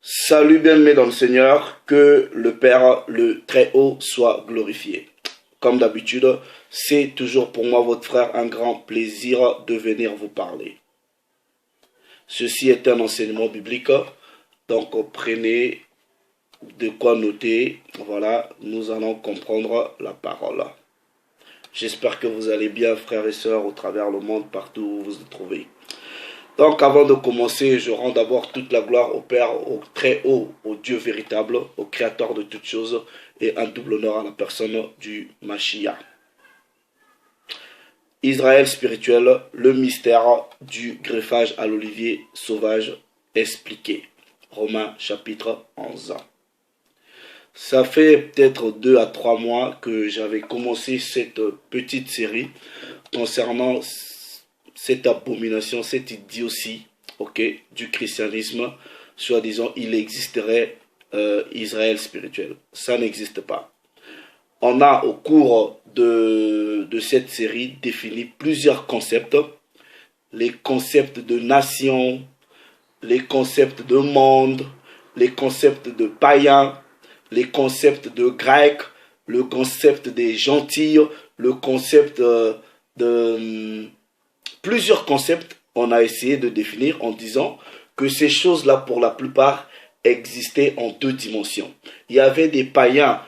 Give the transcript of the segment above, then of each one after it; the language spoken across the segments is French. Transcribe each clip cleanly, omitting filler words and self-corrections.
Salut bien-aimés dans le Seigneur, que le Père, le Très-Haut, soit glorifié. Comme d'habitude, c'est toujours pour moi, votre frère, un grand plaisir de venir vous parler. Ceci est un enseignement biblique, donc prenez de quoi noter. Voilà, nous allons comprendre la parole. J'espère que vous allez bien, frères et sœurs, au travers le monde, partout où vous vous trouvez. Donc avant de commencer, je rends d'abord toute la gloire au Père, au Très-Haut, au Dieu véritable, au Créateur de toutes choses, et un double honneur à la personne du Mashiach. Israël spirituel, le mystère du greffage à l'olivier sauvage expliqué. Romains chapitre 11. Ça fait peut-être 2 à 3 mois que j'avais commencé cette petite série concernant cette abomination, cette idiotie, du christianisme, soi-disant il existerait Israël spirituel. Ça n'existe pas. On a au cours de cette série défini plusieurs concepts, les concepts de nation, les concepts de monde, les concepts de païens, les concepts de grec, le concept des gentils, le concept de plusieurs concepts, on a essayé de définir en disant que ces choses-là, pour la plupart, existaient en 2 dimensions. Il y avait des païens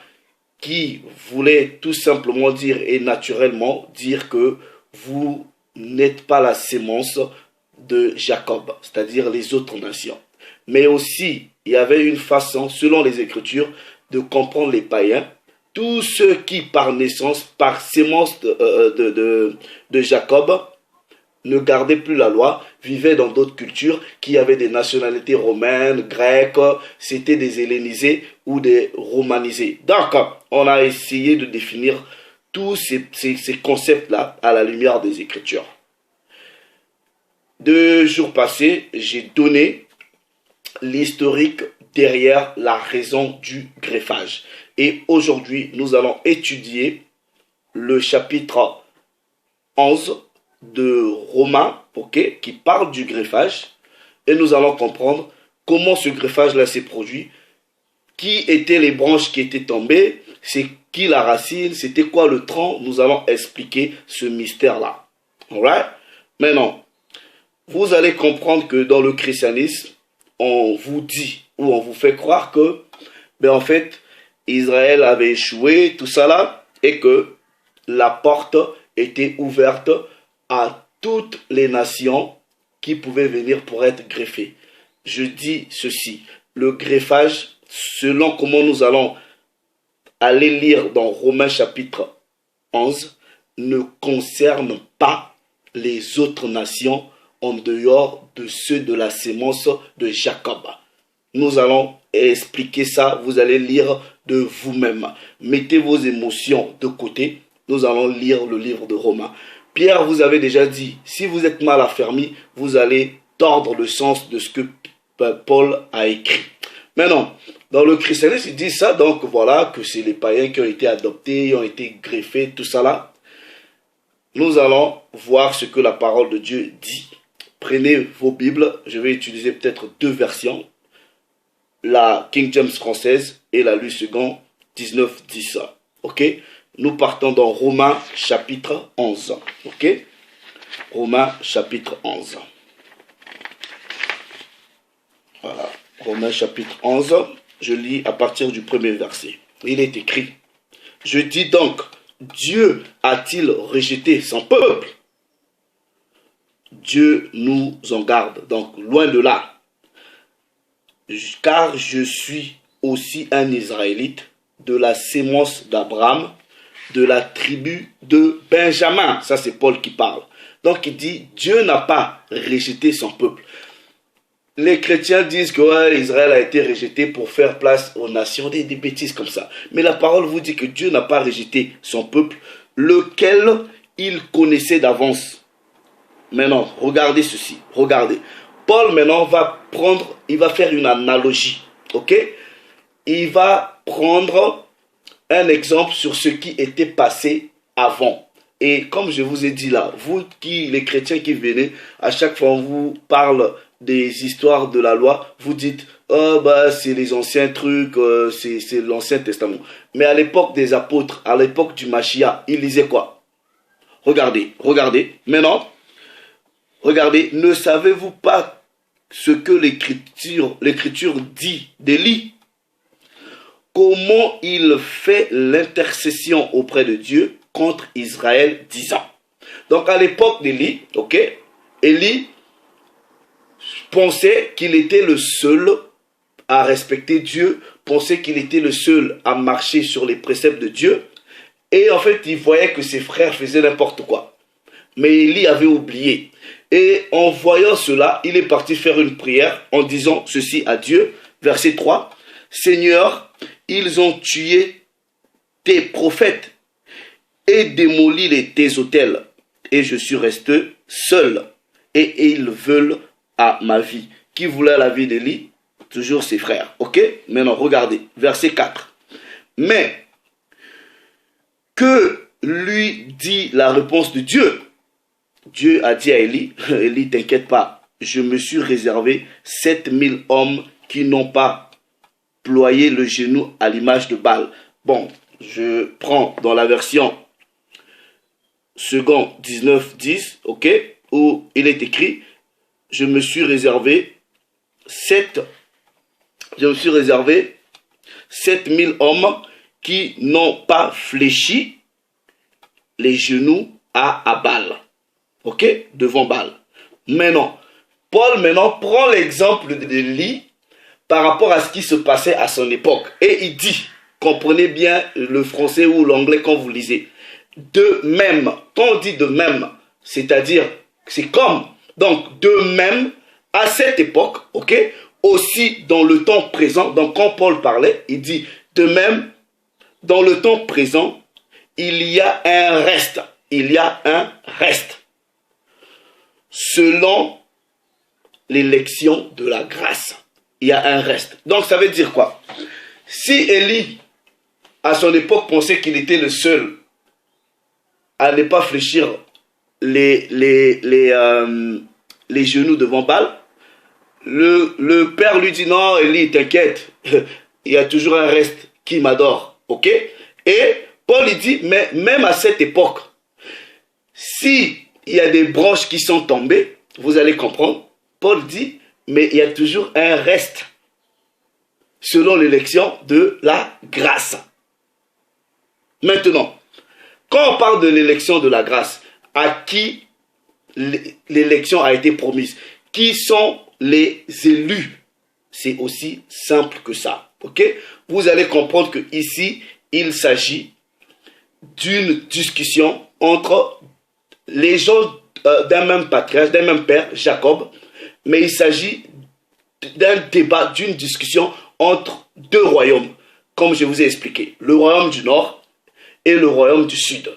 qui voulaient tout simplement dire et naturellement dire que vous n'êtes pas la sémence de Jacob, c'est-à-dire les autres nations. Mais aussi, il y avait une façon, selon les Écritures, de comprendre les païens. Tous ceux qui, par naissance, par sémence de Jacob, ne gardaient plus la loi, vivaient dans d'autres cultures qui avaient des nationalités romaines, grecques, c'était des hellénisés ou des romanisés. Donc, on a essayé de définir tous ces concepts-là à la lumière des Écritures. 2 jours passés, j'ai donné l'historique derrière la raison du greffage. Et aujourd'hui, nous allons étudier le chapitre 11 de Romains, qui parle du greffage, et nous allons comprendre comment ce greffage-là s'est produit, qui étaient les branches qui étaient tombées, c'est qui la racine, c'était quoi le tronc. Nous allons expliquer ce mystère-là. Alright? Maintenant, vous allez comprendre que dans le christianisme, on vous dit ou on vous fait croire que, en fait, Israël avait échoué, tout ça là, et que la porte était ouverte à toutes les nations qui pouvaient venir pour être greffées. Je dis ceci, le greffage, selon comment nous allons aller lire dans Romains chapitre 11, ne concerne pas les autres nations en dehors de ceux de la sémence de Jacob. Nous allons expliquer ça, vous allez lire de vous-même. Mettez vos émotions de côté, nous allons lire le livre de Romains. Pierre vous avait déjà dit, si vous êtes mal affermi, vous allez tordre le sens de ce que Paul a écrit. Maintenant, dans le christianisme, il dit ça, donc voilà, que c'est les païens qui ont été adoptés, ont été greffés, tout ça là. Nous allons voir ce que la parole de Dieu dit. Prenez vos Bibles, je vais utiliser peut-être 2 versions, la King James française et la Louis II 1910. Nous partons dans Romains chapitre 11. Romains chapitre 11. Voilà. Romains chapitre 11. Je lis à partir du 1er verset. Il est écrit. Je dis donc, Dieu a-t-il rejeté son peuple? Dieu nous en garde. Donc, loin de là. Car je suis aussi un Israélite de la sémence d'Abraham, de la tribu de Benjamin. Ça, c'est Paul qui parle. Donc, il dit, Dieu n'a pas rejeté son peuple. Les chrétiens disent que Israël a été rejeté pour faire place aux nations, des bêtises comme ça. Mais la parole vous dit que Dieu n'a pas rejeté son peuple, lequel il connaissait d'avance. Maintenant, regardez ceci. Regardez. Paul, maintenant, il va faire une analogie. Il va prendre un exemple sur ce qui était passé avant. Et comme je vous ai dit là, vous les chrétiens qui venez, à chaque fois on vous parle des histoires de la loi, vous dites, oh, bah, c'est les anciens trucs, c'est l'Ancien Testament. Mais à l'époque des apôtres, à l'époque du Mashiach, ils lisaient quoi? Regardez, regardez. Maintenant, regardez, ne savez-vous pas ce que l'Écriture dit d'Élie? Comment il fait l'intercession auprès de Dieu contre Israël, disant. Donc à l'époque d'Élie, ok, Élie pensait qu'il était le seul à respecter Dieu, pensait qu'il était le seul à marcher sur les préceptes de Dieu, et en fait il voyait que ses frères faisaient n'importe quoi. Mais Élie avait oublié. Et en voyant cela, il est parti faire une prière en disant ceci à Dieu, verset 3, Seigneur, ils ont tué tes prophètes et démoli tes autels, et je suis resté seul, et ils veulent à ma vie. Qui voulait la vie d'Élie? Toujours ses frères. Ok? Maintenant, regardez, verset 4. Mais, que lui dit la réponse de Dieu? Dieu a dit à Élie, Élie, t'inquiète pas, je me suis réservé 7000 hommes qui n'ont pas ployé le genou à l'image de Baal. Bon, je prends dans la version second 19-10, ok, où il est écrit, je me suis réservé 7000 hommes qui n'ont pas fléchi les genoux à Baal. Ok, devant Baal. Maintenant, Paul prend l'exemple d'Élie par rapport à ce qui se passait à son époque. Et il dit, comprenez bien le français ou l'anglais quand vous lisez, de même, quand on dit de même, c'est-à-dire, c'est comme, donc de même, à cette époque, ok, aussi dans le temps présent, donc quand Paul parlait, il dit, de même, dans le temps présent, il y a un reste, selon l'élection de la grâce. Il y a un reste. Donc ça veut dire quoi? Si Élie, à son époque, pensait qu'il était le seul à ne pas fléchir les genoux devant Baal, le père lui dit, non, Élie, t'inquiète, il y a toujours un reste qui m'adore. Ok? Et Paul lui dit, mais même à cette époque, si il y a des branches qui sont tombées, vous allez comprendre, Paul dit, mais il y a toujours un reste selon l'élection de la grâce. Maintenant, quand on parle de l'élection de la grâce, à qui l'élection a été promise? Qui sont les élus? C'est aussi simple que ça. Ok? Vous allez comprendre que ici, il s'agit d'une discussion entre les gens d'un même patriarche, d'un même père, Jacob, mais il s'agit d'un débat, d'une discussion entre deux royaumes, comme je vous ai expliqué, le royaume du Nord et le royaume du Sud.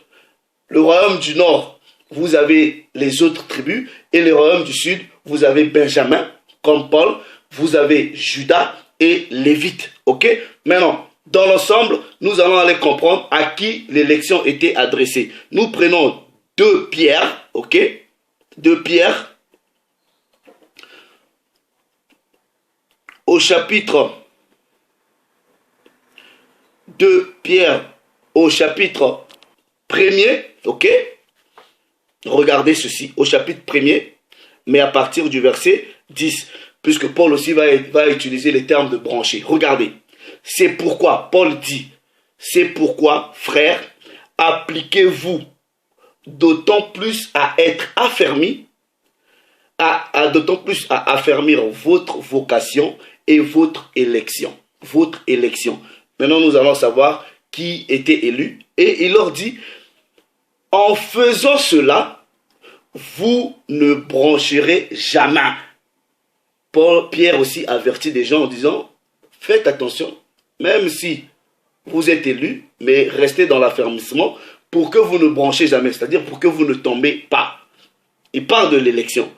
Le royaume du Nord, vous avez les autres tribus, et le royaume du Sud, vous avez Benjamin, comme Paul, vous avez Judas et Lévite. Ok? Maintenant, dans l'ensemble, nous allons aller comprendre à qui l'élection était adressée. Nous prenons 2 Pierre, ok? 2 Pierre, au chapitre 2 Pierre, au chapitre 1er, ok? Regardez ceci, au chapitre 1er, mais à partir du verset 10, puisque Paul aussi va utiliser les termes de brancher. Regardez, c'est pourquoi Paul dit, c'est pourquoi, frères, appliquez-vous d'autant plus à être affermis, d'autant plus à affermir votre vocation et votre élection. Votre élection. Maintenant, nous allons savoir qui était élu. Et il leur dit, en faisant cela, vous ne brancherez jamais. Pierre aussi avertit des gens en disant, faites attention, même si vous êtes élus, mais restez dans l'affermissement pour que vous ne branchez jamais, c'est-à-dire pour que vous ne tombez pas. Il parle de l'élection.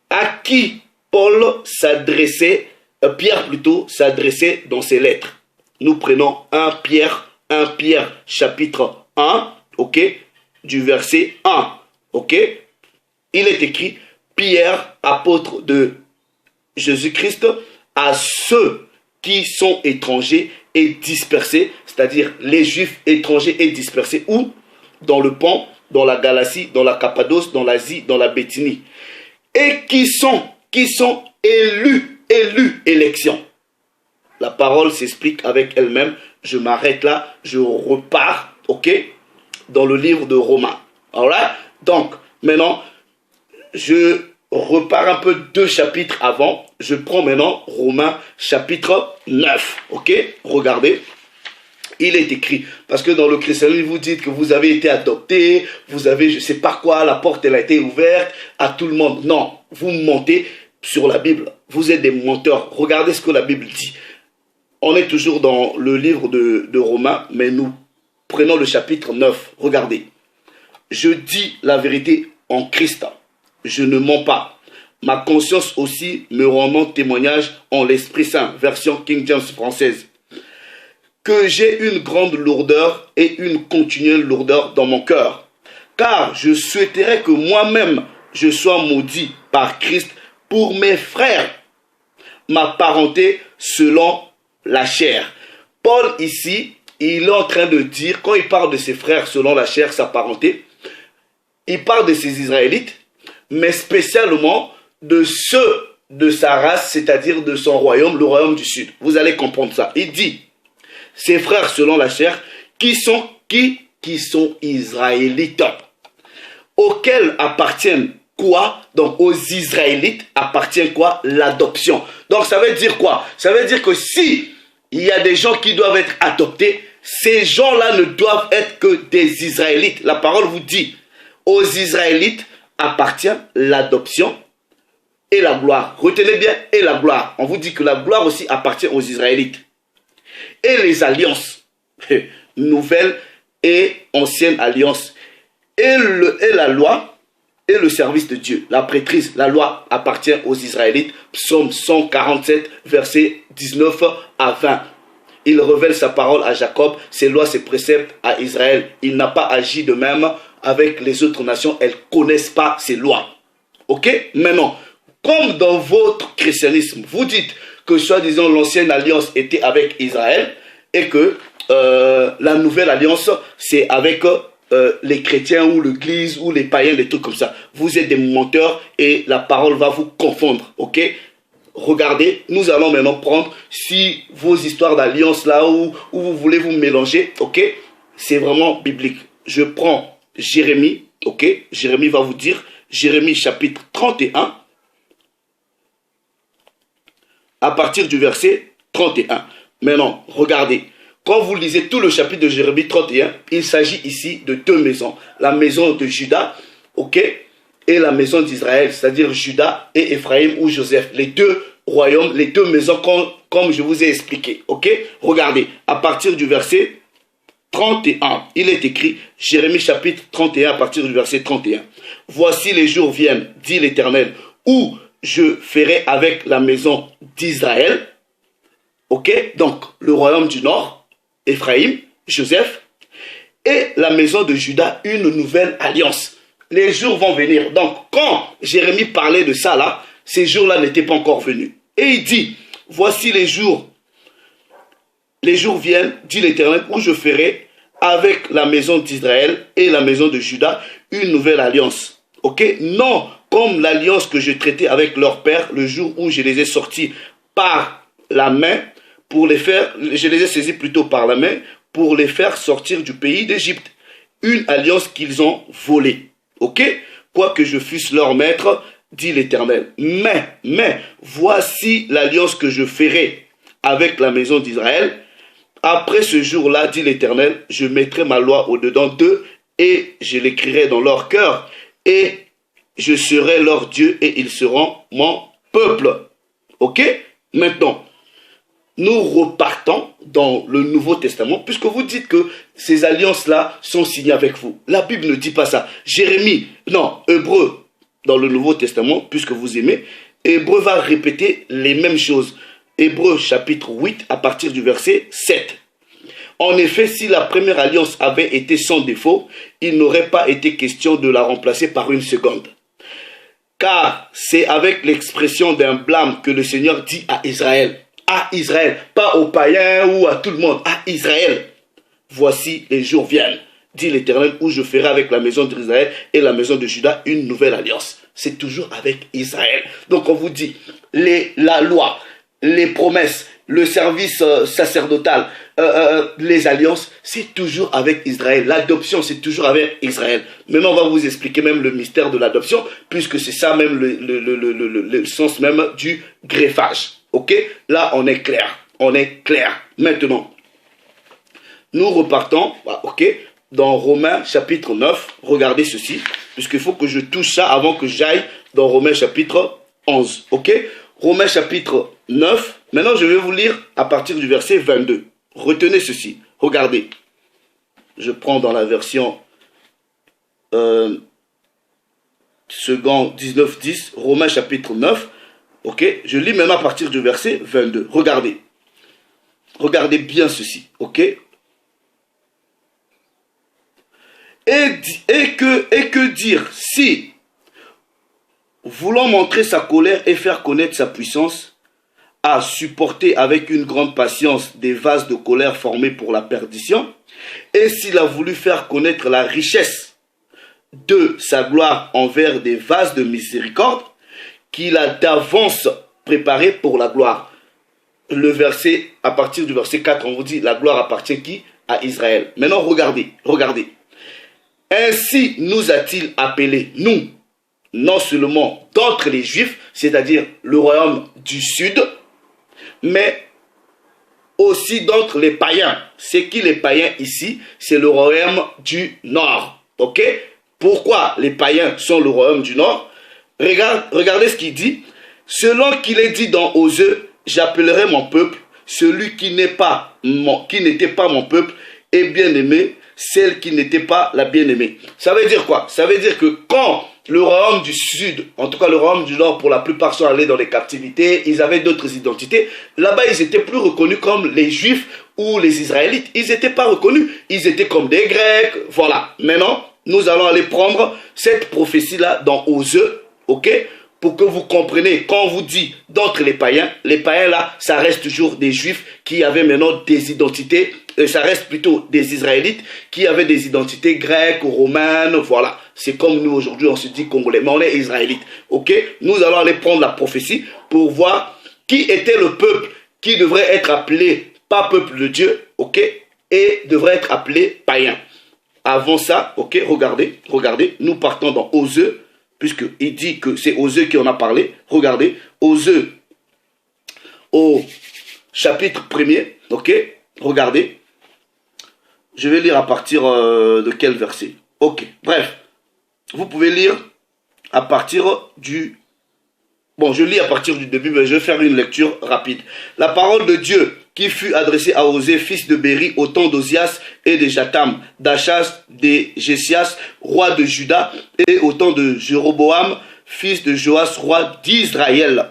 À qui Paul s'adressait, Pierre plutôt, s'adressait dans ses lettres. Nous prenons 1 Pierre chapitre 1, ok, du verset 1, ok. Il est écrit, Pierre, apôtre de Jésus-Christ à ceux qui sont étrangers et dispersés, c'est-à-dire les Juifs étrangers et dispersés, où? Dans le Pont, dans la Galatie, dans la Cappadoce, dans l'Asie, dans la Béthynie. Et qui sont élus, élection. La parole s'explique avec elle-même. Je m'arrête là, je repars, ok, dans le livre de Romains. Alright? Donc, maintenant, je repars un peu 2 chapitres avant. Je prends maintenant Romains chapitre 9, ok? Regardez. Il est écrit, parce que dans le christianisme, vous dites que vous avez été adopté, vous avez, je ne sais pas quoi, la porte elle a été ouverte à tout le monde. Non, vous mentez sur la Bible. Vous êtes des menteurs. Regardez ce que la Bible dit. On est toujours dans le livre de Romains, mais nous prenons le chapitre 9. Regardez. Je dis la vérité en Christ. Je ne mens pas. Ma conscience aussi me rend témoignage en l'Esprit Saint, version King James française. Que j'ai une grande lourdeur et une continuelle lourdeur dans mon cœur. Car je souhaiterais que moi-même je sois maudit par Christ pour mes frères, ma parenté selon la chair. Paul ici, il est en train de dire, quand il parle de ses frères selon la chair, sa parenté, il parle de ses Israélites, mais spécialement de ceux de sa race, c'est-à-dire de son royaume, le royaume du Sud. Vous allez comprendre ça. Il dit, ses frères selon la chair, qui sont israélites, auxquels appartiennent quoi? Donc aux Israélites appartient quoi? L'adoption. Donc ça veut dire quoi? Ça veut dire que si il y a des gens qui doivent être adoptés, ces gens-là ne doivent être que des Israélites. La parole vous dit, aux Israélites appartient l'adoption et la gloire. Retenez bien, et la gloire. On vous dit que la gloire aussi appartient aux Israélites. Et les alliances, nouvelle et ancienne alliance, et la loi et le service de Dieu, la prêtrise, la loi appartient aux Israélites. Psaume 147, versets 19 à 20. Il révèle sa parole à Jacob, ses lois, ses préceptes à Israël. Il n'a pas agi de même avec les autres nations, elles ne connaissent pas ses lois. Ok? Maintenant, comme dans votre christianisme, vous dites que soi-disant l'ancienne alliance était avec Israël et que la nouvelle alliance c'est avec les chrétiens ou l'église ou les païens, des trucs comme ça. Vous êtes des menteurs et la parole va vous confondre, ok? Regardez, nous allons maintenant prendre si vos histoires d'alliance là où vous voulez vous mélanger, ok? C'est vraiment biblique. Je prends Jérémie, ok? Jérémie va vous dire, Jérémie chapitre 31, à partir du verset 31. Maintenant, regardez. Quand vous lisez tout le chapitre de Jérémie 31, il s'agit ici de 2 maisons. La maison de Juda, ok, et la maison d'Israël, c'est-à-dire Juda et Ephraïm ou Joseph. Les 2 royaumes, les 2 maisons comme je vous ai expliqué, ok. Regardez, à partir du verset 31, il est écrit, Jérémie chapitre 31, à partir du verset 31. Voici les jours viennent, dit l'Éternel, où je ferai avec la maison d'Israël, ok, donc le royaume du Nord, Ephraïm, Joseph, et la maison de Juda, une nouvelle alliance. Les jours vont venir. Donc, quand Jérémie parlait de ça là, ces jours-là n'étaient pas encore venus. Et il dit, voici les jours viennent, dit l'Éternel, où je ferai avec la maison d'Israël et la maison de Juda une nouvelle alliance. Ok? Non, comme l'alliance que je traitais avec leur père le jour où je les ai sortis par la main, pour les faire, je les ai saisis plutôt par la main, pour les faire sortir du pays d'Égypte. Une alliance qu'ils ont volée. Ok? Quoique je fusse leur maître, dit l'Éternel. Mais, voici l'alliance que je ferai avec la maison d'Israël. Après ce jour-là, dit l'Éternel, je mettrai ma loi au-dedans d'eux et je l'écrirai dans leur cœur. Et je serai leur Dieu et ils seront mon peuple. Ok? Maintenant, nous repartons dans le Nouveau Testament, puisque vous dites que ces alliances-là sont signées avec vous. La Bible ne dit pas ça. Hébreu, dans le Nouveau Testament, puisque vous aimez, Hébreu va répéter les mêmes choses. Hébreu chapitre 8, à partir du verset 7. En effet, si la première alliance avait été sans défaut, il n'aurait pas été question de la remplacer par une seconde. car c'est avec l'expression d'un blâme que le Seigneur dit à Israël. À Israël, pas aux païens ou à tout le monde, à Israël. Voici les jours viennent, dit l'Éternel, où je ferai avec la maison d'Israël et la maison de Juda une nouvelle alliance. C'est toujours avec Israël. Donc on vous dit, la loi, les promesses, le service sacerdotal, les alliances, c'est toujours avec Israël. L'adoption, c'est toujours avec Israël. Maintenant, on va vous expliquer même le mystère de l'adoption, puisque c'est ça même le sens même du greffage. Ok? Là, on est clair. On est clair. Maintenant, nous repartons, ok, dans Romains chapitre 9. Regardez ceci, puisqu'il faut que je touche ça avant que j'aille dans Romains chapitre 11. Ok? Romains chapitre 9. Maintenant, je vais vous lire à partir du verset 22. Retenez ceci. Regardez. Je prends dans la version second 19-10. Romains chapitre 9. Ok? Je lis maintenant à partir du verset 22. Regardez. Regardez bien ceci. Ok? Et que dire si, voulant montrer sa colère et faire connaître sa puissance, a supporté avec une grande patience des vases de colère formés pour la perdition, et s'il a voulu faire connaître la richesse de sa gloire envers des vases de miséricorde, qu'il a d'avance préparés pour la gloire. Le verset, à partir du verset 4, on vous dit, la gloire appartient qui? À Israël. Maintenant, regardez, regardez. Ainsi nous a-t-il appelés, nous, non seulement d'entre les Juifs, c'est-à-dire le royaume du Sud, mais aussi d'entre les païens. C'est qui les païens ici? C'est le royaume du Nord. Ok? Pourquoi les païens sont le royaume du Nord? Regardez ce qu'il dit. Selon qu'il est dit dans Osée, j'appellerai mon peuple, celui qui n'était pas mon peuple, est bien-aimé, celle qui n'était pas la bien-aimée. Ça veut dire quoi? Ça veut dire que quand le royaume du Sud, en tout cas le royaume du Nord, pour la plupart sont allés dans les captivités, ils avaient d'autres identités. Là-bas, ils étaient plus reconnus comme les Juifs ou les Israélites. Ils n'étaient pas reconnus. Ils étaient comme des Grecs. Voilà. Maintenant, nous allons aller prendre cette prophétie-là dans Osée, ok? Pour que vous compreniez, quand on vous dit d'entre les païens là, ça reste toujours des Juifs qui avaient maintenant des identités, ça reste plutôt des Israélites qui avaient des identités grecques, romaines, voilà. C'est comme nous aujourd'hui, on se dit Congolais, mais on est Israélites, ok? Nous allons aller prendre la prophétie pour voir qui était le peuple qui devrait être appelé pas peuple de Dieu, ok? Et devrait être appelé païen. Avant ça, ok, regardez, nous partons dans Osée, puisqu'il dit que c'est Osée qui en a parlé. Regardez, Osée au chapitre 1er, ok, regardez. Je vais lire à partir de quel verset? Ok, bref, vous pouvez lire à partir du... Bon, je lis à partir du début, mais je vais faire une lecture rapide. La parole de Dieu qui fut adressée à Osée, fils de Béri, au temps d'Ozias et de Jatam, d'Achaz, de Jésias, roi de Juda, et au temps de Jéroboam, fils de Joas, roi d'Israël.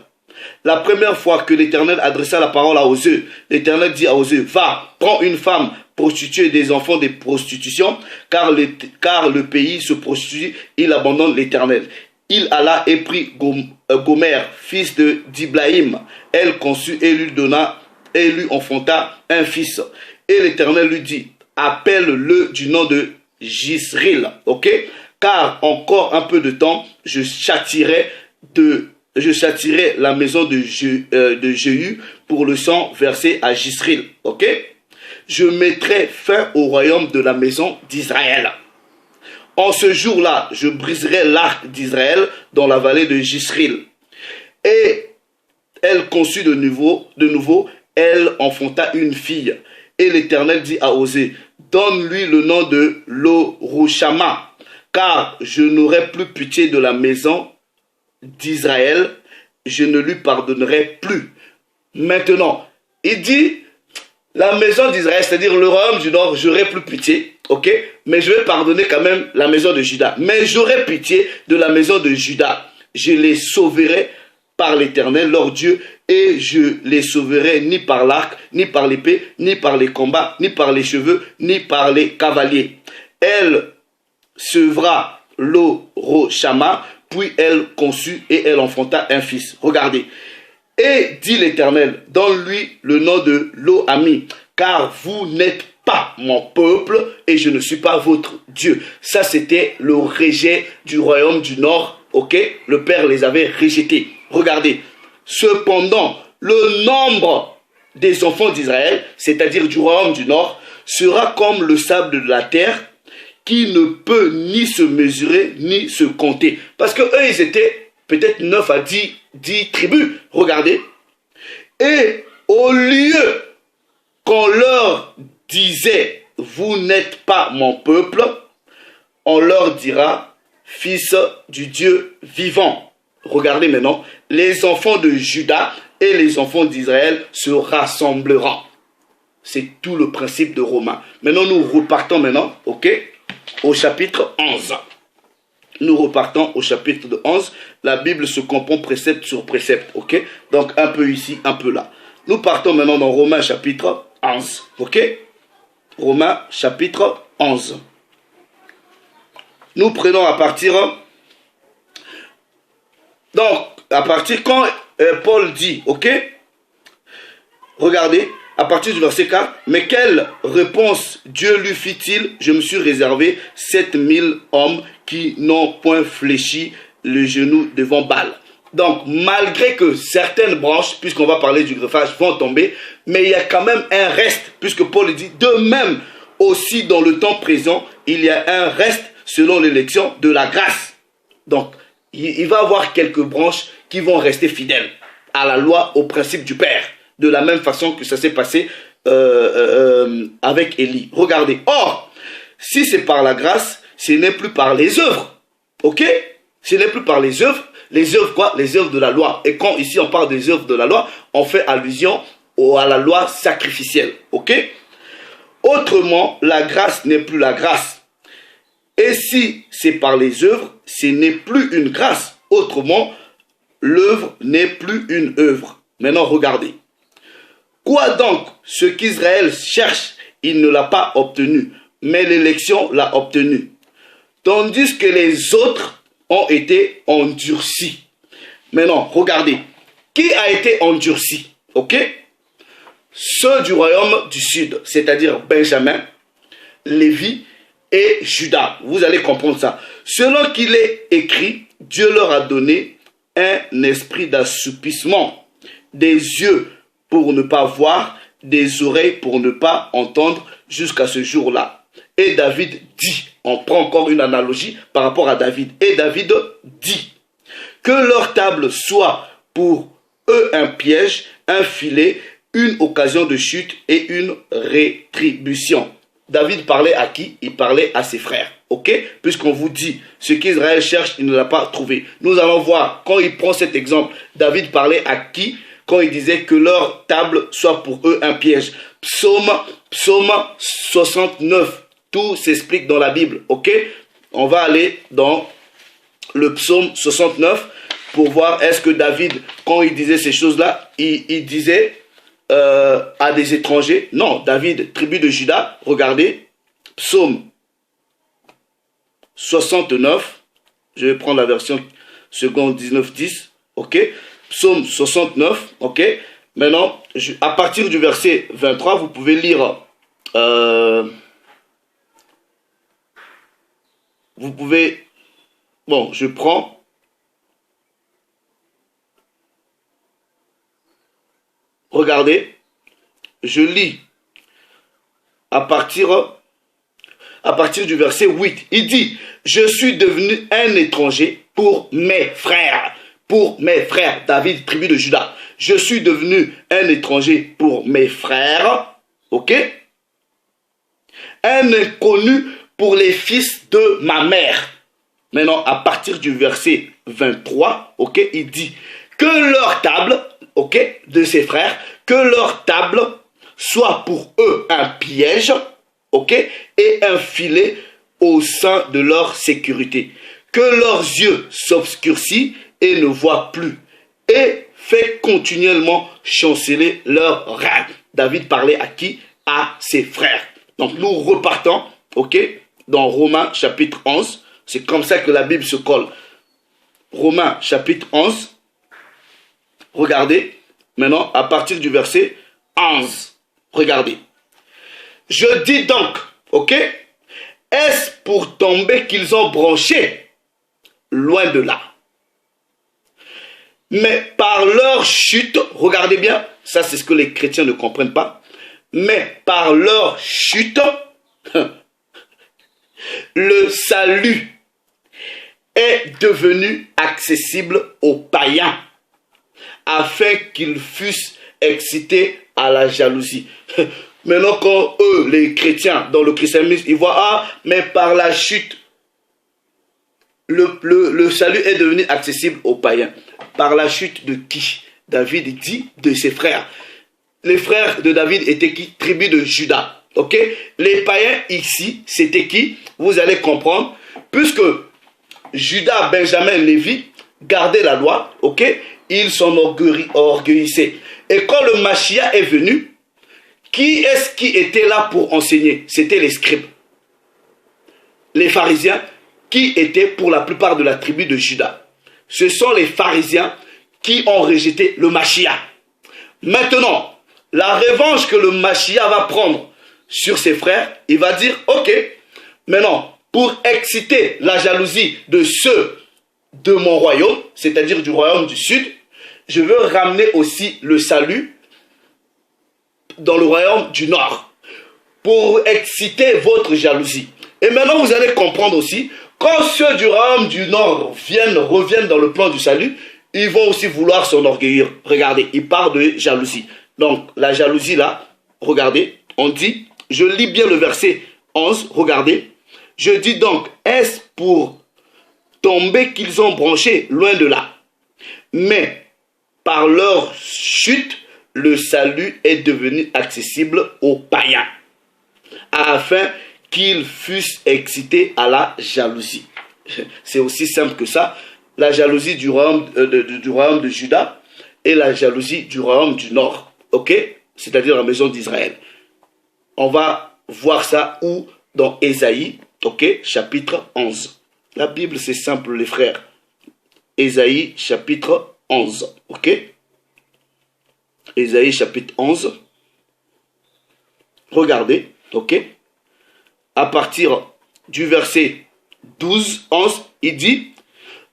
La première fois que l'Éternel adressa la parole à Osée, l'Éternel dit à Osée, va, prends une femme prostituée et des enfants de prostitution, car le pays se prostitue, il abandonne l'Éternel. Il alla et prit Gomer, fils de Diblaïm. Elle conçut et lui donna, et lui enfanta un fils. Et l'Éternel lui dit, appelle-le du nom de Jisril, ok? Car encore un peu de temps, je châtirai la maison de Jéhu pour le sang versé à Jisril, ok? Je mettrai fin au royaume de la maison d'Israël. En ce jour-là, je briserai l'arc d'Israël dans la vallée de Jisril. Et elle conçut de nouveau, elle enfanta une fille. Et l'Éternel dit à Osée, donne-lui le nom de Lo-Rushama, car je n'aurai plus pitié de la maison d'Israël, je ne lui pardonnerai plus. Maintenant, il dit, la maison d'Israël, c'est-à-dire le royaume du Nord, j'aurai plus pitié, ok? Mais je vais pardonner quand même la maison de Juda. Mais j'aurai pitié de la maison de Juda. Je les sauverai par l'Éternel, leur Dieu, et je les sauverai ni par l'arc, ni par l'épée, ni par les combats, ni par les cheveux, ni par les cavaliers. Elle sevra Lo-Rushama Puis elle conçut et elle enfanta un fils. Regardez. Et dit l'Éternel, donne-lui le nom de Lo-Ami, car vous n'êtes pas mon peuple et je ne suis pas votre Dieu. Ça, c'était le rejet du royaume du Nord. Ok, le Père les avait rejetés. Regardez. Cependant, le nombre des enfants d'Israël, c'est-à-dire du royaume du Nord, sera comme le sable de la terre, qui ne peut ni se mesurer ni se compter. Parce que eux, ils étaient peut-être 9 à 10 tribus. Regardez. Et au lieu qu'on leur disait, vous n'êtes pas mon peuple, on leur dira, fils du Dieu vivant. Regardez maintenant, les enfants de Juda et les enfants d'Israël se rassembleront. C'est tout le principe de Romains. Maintenant, nous repartons maintenant, ok, au chapitre 11. Nous repartons au chapitre 11. La Bible se comprend précepte sur précepte, ok. Donc, un peu ici, un peu là. Nous partons maintenant dans Romains chapitre 11, ok. Romains chapitre 11. Nous prenons à partir... Donc, à partir quand Paul dit, ok, regardez, à partir du verset 4, mais quelle réponse Dieu lui fit-il? Je me suis réservé 7000 hommes qui n'ont point fléchi le genou devant Baal. Donc, malgré que certaines branches, puisqu'on va parler du greffage, vont tomber, mais il y a quand même un reste, puisque Paul dit, de même aussi dans le temps présent, il y a un reste selon l'élection de la grâce. Donc, il va y avoir quelques branches qui vont rester fidèles à la loi, au principe du Père, de la même façon que ça s'est passé avec Élie. Regardez, or, si c'est par la grâce, ce n'est plus par les œuvres, ok? Ce n'est plus par les œuvres quoi? Les œuvres de la loi. Et quand ici on parle des œuvres de la loi, on fait allusion à la loi sacrificielle, ok? Autrement, la grâce n'est plus la grâce. Et si c'est par les œuvres, ce n'est plus une grâce. Autrement, l'œuvre n'est plus une œuvre. Maintenant, regardez. Quoi donc? Ce qu'Israël cherche, il ne l'a pas obtenu, mais l'élection l'a obtenu. Tandis que les autres ont été endurcis. Maintenant, regardez. Qui a été endurci? Ok? Ceux du royaume du sud, c'est-à-dire Benjamin, Lévi et Judas. Vous allez comprendre ça. Selon qu'il est écrit, Dieu leur a donné un esprit d'assoupissement, des yeux pour ne pas voir, des oreilles pour ne pas entendre jusqu'à ce jour-là. Et David dit, on prend encore une analogie par rapport à David. Et David dit que leur table soit pour eux un piège, un filet, une occasion de chute et une rétribution. David parlait à qui? Il parlait à ses frères. Ok? Puisqu'on vous dit, ce qu'Israël cherche, il ne l'a pas trouvé. Nous allons voir, quand il prend cet exemple, David parlait à qui? Quand il disait que leur table soit pour eux un piège. Psaume 69. Tout s'explique dans la Bible. Ok? On va aller dans le psaume 69 pour voir est-ce que David, quand il disait ces choses-là, il disait à des étrangers. Non, David, tribu de Juda, regardez, psaume 69, je vais prendre la version seconde 19-10, ok, psaume 69, ok, maintenant, à partir du verset 23, vous pouvez lire, vous pouvez, bon, je prends, regardez, je lis à partir du verset 8. Il dit, je suis devenu un étranger pour mes frères. Pour mes frères, David, tribu de Juda. Je suis devenu un étranger pour mes frères. Ok? Un inconnu pour les fils de ma mère. Maintenant, à partir du verset 23, ok, il dit que leur table, ok, de ses frères, que leur table soit pour eux un piège, ok, et un filet au sein de leur sécurité. Que leurs yeux s'obscurcissent et ne voient plus, et fait continuellement chanceler leurs reins. David parlait à qui? À ses frères. Donc nous repartons, ok, dans Romains chapitre 11. C'est comme ça que la Bible se colle. Romains chapitre 11. Regardez, maintenant, à partir du verset 11. Regardez. Je dis donc, ok, est-ce pour tomber qu'ils ont branché? Loin de là. Mais par leur chute, regardez bien, ça c'est ce que les chrétiens ne comprennent pas, mais par leur chute, le salut est devenu accessible aux païens, afin qu'ils fussent excités à la jalousie. Maintenant, quand eux, les chrétiens, dans le christianisme, ils voient, ah, mais par la chute, le salut est devenu accessible aux païens. Par la chute de qui? David dit de ses frères. Les frères de David étaient qui? Tribu de Juda. Ok? Les païens ici, c'était qui? Vous allez comprendre. Puisque Judas, Benjamin, Lévi gardaient la loi, ok? Ils s'en orgueillissaient. Et quand le Mashiach est venu, qui est-ce qui était là pour enseigner? C'était les scribes. Les pharisiens qui étaient pour la plupart de la tribu de Juda. Ce sont les pharisiens qui ont rejeté le Mashiach. Maintenant, la revanche que le Mashiach va prendre sur ses frères, il va dire, ok, maintenant, pour exciter la jalousie de ceux de mon royaume, c'est-à-dire du royaume du sud, je veux ramener aussi le salut dans le royaume du nord, pour exciter votre jalousie. Et maintenant, vous allez comprendre aussi, quand ceux du royaume du nord reviennent dans le plan du salut, ils vont aussi vouloir s'enorgueillir. Regardez, il parle de jalousie. Donc, la jalousie là, regardez, on dit, je lis bien le verset 11, regardez. Je dis donc, est-ce pour tomber qu'ils ont branché? Loin de là. Mais, par leur chute, le salut est devenu accessible aux païens, afin qu'ils fussent excités à la jalousie. C'est aussi simple que ça. La jalousie du royaume de Juda et la jalousie du royaume du nord. Ok? C'est-à-dire la maison d'Israël. On va voir ça où? Dans Ésaïe, ok? Chapitre 11. La Bible, c'est simple, les frères. Ésaïe, chapitre 11. Ok? Ésaïe, chapitre 11. Regardez, ok? À partir du verset 12, 11, il dit,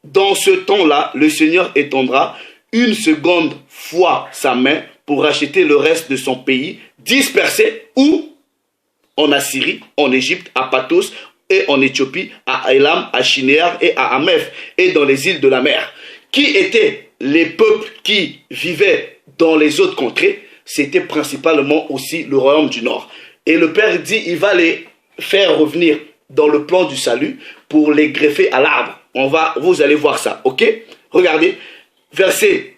dans ce temps-là, le Seigneur étendra une seconde fois sa main pour racheter le reste de son pays, dispersé où? En Assyrie, en Égypte, à Pathos et en Éthiopie, à Élam, à Shinéar et à Ameph, et dans les îles de la mer. Qui étaient les peuples qui vivaient dans les autres contrées? C'était principalement aussi le royaume du nord. Et le Père dit, il va les faire revenir dans le plan du salut pour les greffer à l'arbre. Vous allez voir ça, ok? Regardez, verset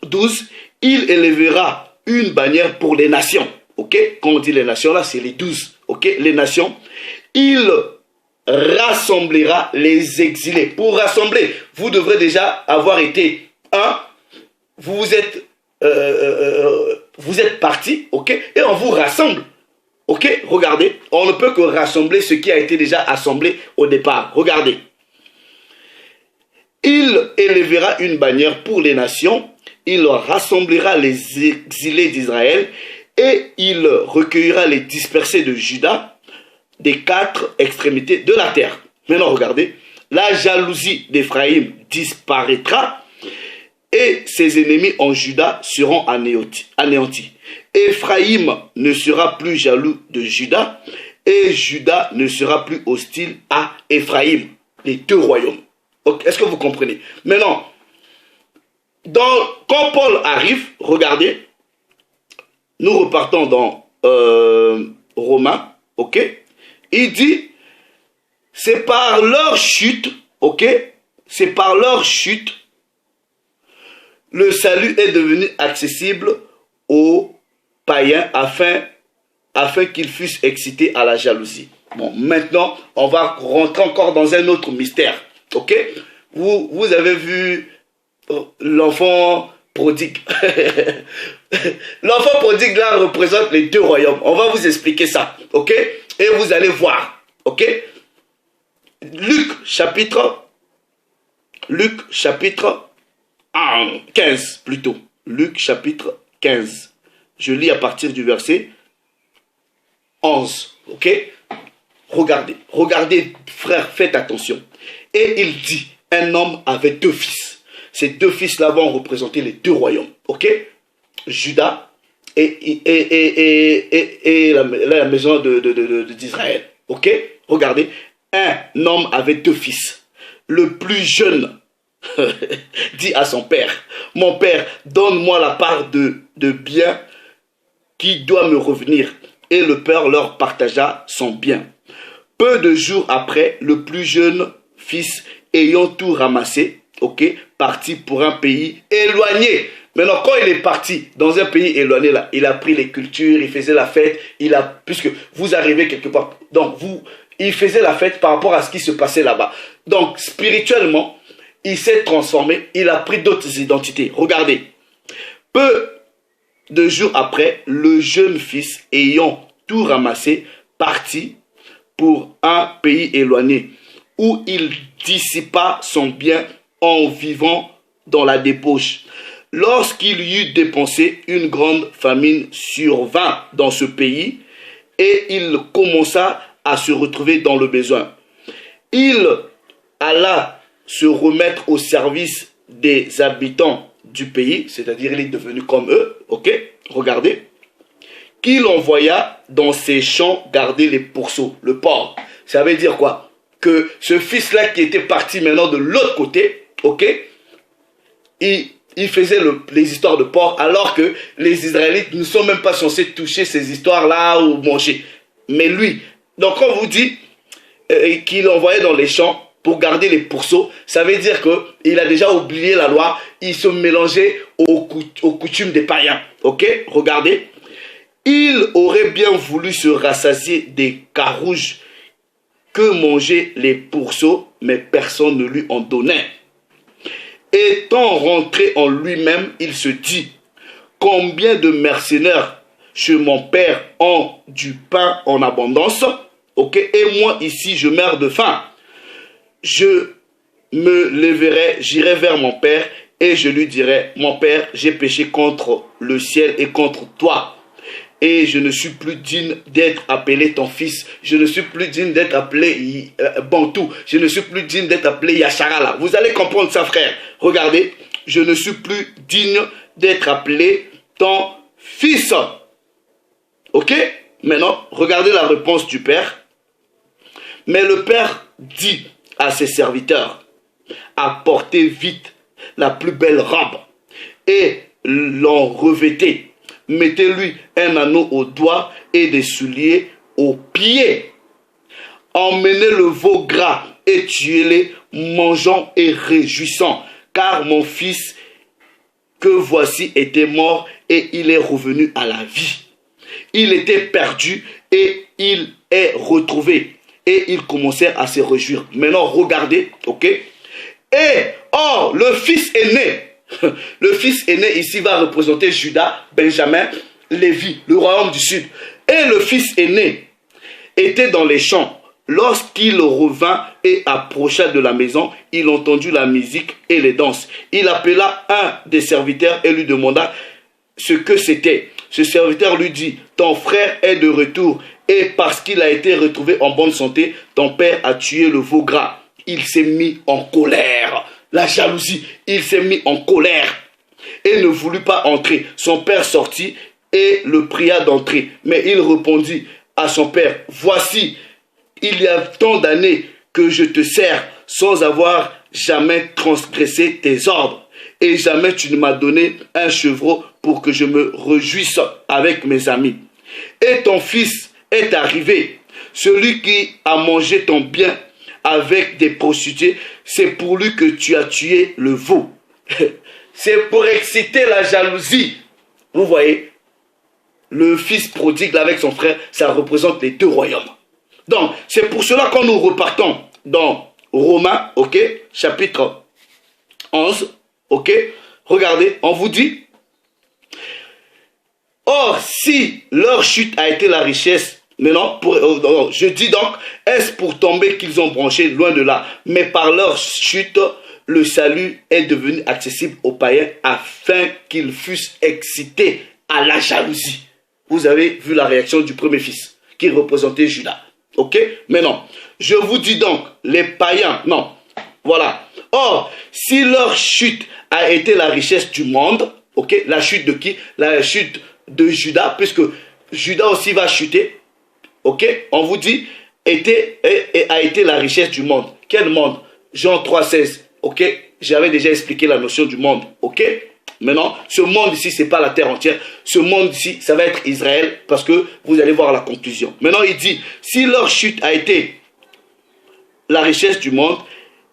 12, il élèvera une bannière pour les nations, ok? Quand on dit les nations, là, c'est les 12, ok? Les nations, il rassemblera les exilés. Pour rassembler, vous devrez déjà avoir été vous êtes partis, ok? Et on vous rassemble. Ok, regardez, on ne peut que rassembler ce qui a été déjà assemblé au départ. Regardez. Il élèvera une bannière pour les nations, il rassemblera les exilés d'Israël et il recueillera les dispersés de Juda des 4 extrémités de la terre. Maintenant, regardez, la jalousie d'Éphraïm disparaîtra et ses ennemis en Juda seront anéantis. Éphraïm ne sera plus jaloux de Juda et Juda ne sera plus hostile à Éphraïm. Les 2 royaumes. Okay. Est-ce que vous comprenez? Maintenant, quand Paul arrive, regardez, nous repartons dans Romains, ok? Il dit, c'est par leur chute, ok? C'est par leur chute, le salut est devenu accessible aux païens afin qu'ils fussent excités à la jalousie. Bon, maintenant, on va rentrer encore dans un autre mystère. Ok? Vous avez vu l'enfant prodigue. L'enfant prodigue là représente les 2 royaumes. On va vous expliquer ça. Ok? Et vous allez voir. Ok? Luc chapitre Luc chapitre 15 plutôt. Luc chapitre 15. Je lis à partir du verset 11. Ok? Regardez. Regardez, frère, faites attention. Et il dit, un homme avait 2 fils. Ces 2 fils-là vont représenter les 2 royaumes. Ok? Juda et la maison d'Israël. Ok? Regardez. Un homme avait 2 fils. Le plus jeune dit à son père, mon père, donne-moi la part de bien qui doit me revenir. Et le père leur partagea son bien. Peu de jours après, le plus jeune fils, ayant tout ramassé, ok, parti pour un pays éloigné. Maintenant, quand il est parti dans un pays éloigné, là, il a pris les cultures, il faisait la fête, puisque vous arrivez quelque part, donc il faisait la fête par rapport à ce qui se passait là-bas. Donc, spirituellement, il s'est transformé, il a pris d'autres identités. Regardez, peu de jours après, le jeune fils, ayant tout ramassé, partit pour un pays éloigné, où il dissipa son bien en vivant dans la débauche. Lorsqu'il eut dépensé, une grande famine survint dans ce pays, et il commença à se retrouver dans le besoin. Il alla se remettre au service des habitants du pays, c'est-à-dire il est devenu comme eux, ok? Regardez. Qu'il envoya dans ses champs garder les pourceaux, le porc. Ça veut dire quoi? Que ce fils-là qui était parti maintenant de l'autre côté, ok? Il faisait les histoires de porc, alors que les Israélites ne sont même pas censés toucher ces histoires-là ou manger. Mais lui, donc quand on vous dit qu'il envoyait dans les champs pour garder les pourceaux, ça veut dire qu'il a déjà oublié la loi, il se mélangeait aux coutumes des païens. Ok? Regardez. Il aurait bien voulu se rassasier des carouges que mangeaient les pourceaux, mais personne ne lui en donnait. Étant rentré en lui-même, il se dit, combien de mercenaires chez mon père ont du pain en abondance, ok, et moi ici je meurs de faim. Je me lèverai, j'irai vers mon père et je lui dirai, mon père, j'ai péché contre le ciel et contre toi. Et je ne suis plus digne d'être appelé ton fils. Je ne suis plus digne d'être appelé Bantou. Je ne suis plus digne d'être appelé Yacharala. Vous allez comprendre ça, frère. Regardez, je ne suis plus digne d'être appelé ton fils. Ok? Maintenant, regardez la réponse du père. Mais le père dit à ses serviteurs, apportez vite la plus belle robe et l'en revêtez. Mettez-lui un anneau au doigt et des souliers aux pieds. Emmenez le veau gras et tuez-les, mangeant et réjouissant, car mon fils que voici était mort et il est revenu à la vie. Il était perdu et il est retrouvé. Et ils commencèrent à se réjouir. Maintenant, regardez, ok? Et, or, le fils aîné, le fils aîné ici va représenter Juda, Benjamin, Lévi, le royaume du sud. Et le fils aîné était dans les champs. Lorsqu'il revint et approcha de la maison, il entendit la musique et les danses. Il appela un des serviteurs et lui demanda ce que c'était. Ce serviteur lui dit, ton frère est de retour et parce qu'il a été retrouvé en bonne santé, ton père a tué le veau gras. Il s'est mis en colère. La jalousie, il s'est mis en colère et ne voulut pas entrer. Son père sortit et le pria d'entrer. Mais il répondit à son père, voici, il y a tant d'années que je te sers sans avoir jamais transgressé tes ordres. Et jamais tu ne m'as donné un chevreau pour que je me réjouisse avec mes amis. Et ton fils est arrivé, celui qui a mangé ton bien avec des prostituées, c'est pour lui que tu as tué le veau. C'est pour exciter la jalousie. Vous voyez, le fils prodigue avec son frère, ça représente les 2 royaumes. Donc, c'est pour cela quand nous repartons dans Romains, ok, chapitre 11, ok, regardez, on vous dit, or, si leur chute a été la richesse, maintenant, je dis donc, est-ce pour tomber qu'ils ont branché loin de là? Mais par leur chute, le salut est devenu accessible aux païens afin qu'ils fussent excités à la jalousie. Vous avez vu la réaction du premier fils qui représentait Judas. Ok? Maintenant, je vous dis donc, les païens, non, voilà. Or, si leur chute a été la richesse du monde, ok? La chute de qui? La chute de Judas, puisque Judas aussi va chuter. Ok? On vous dit, a été la richesse du monde. Quel monde? Jean 3,16. Ok? J'avais déjà expliqué la notion du monde. Ok? Maintenant, ce monde ici, ce n'est pas la terre entière. Ce monde ici, ça va être Israël, parce que vous allez voir la conclusion. Maintenant, il dit, si leur chute a été la richesse du monde,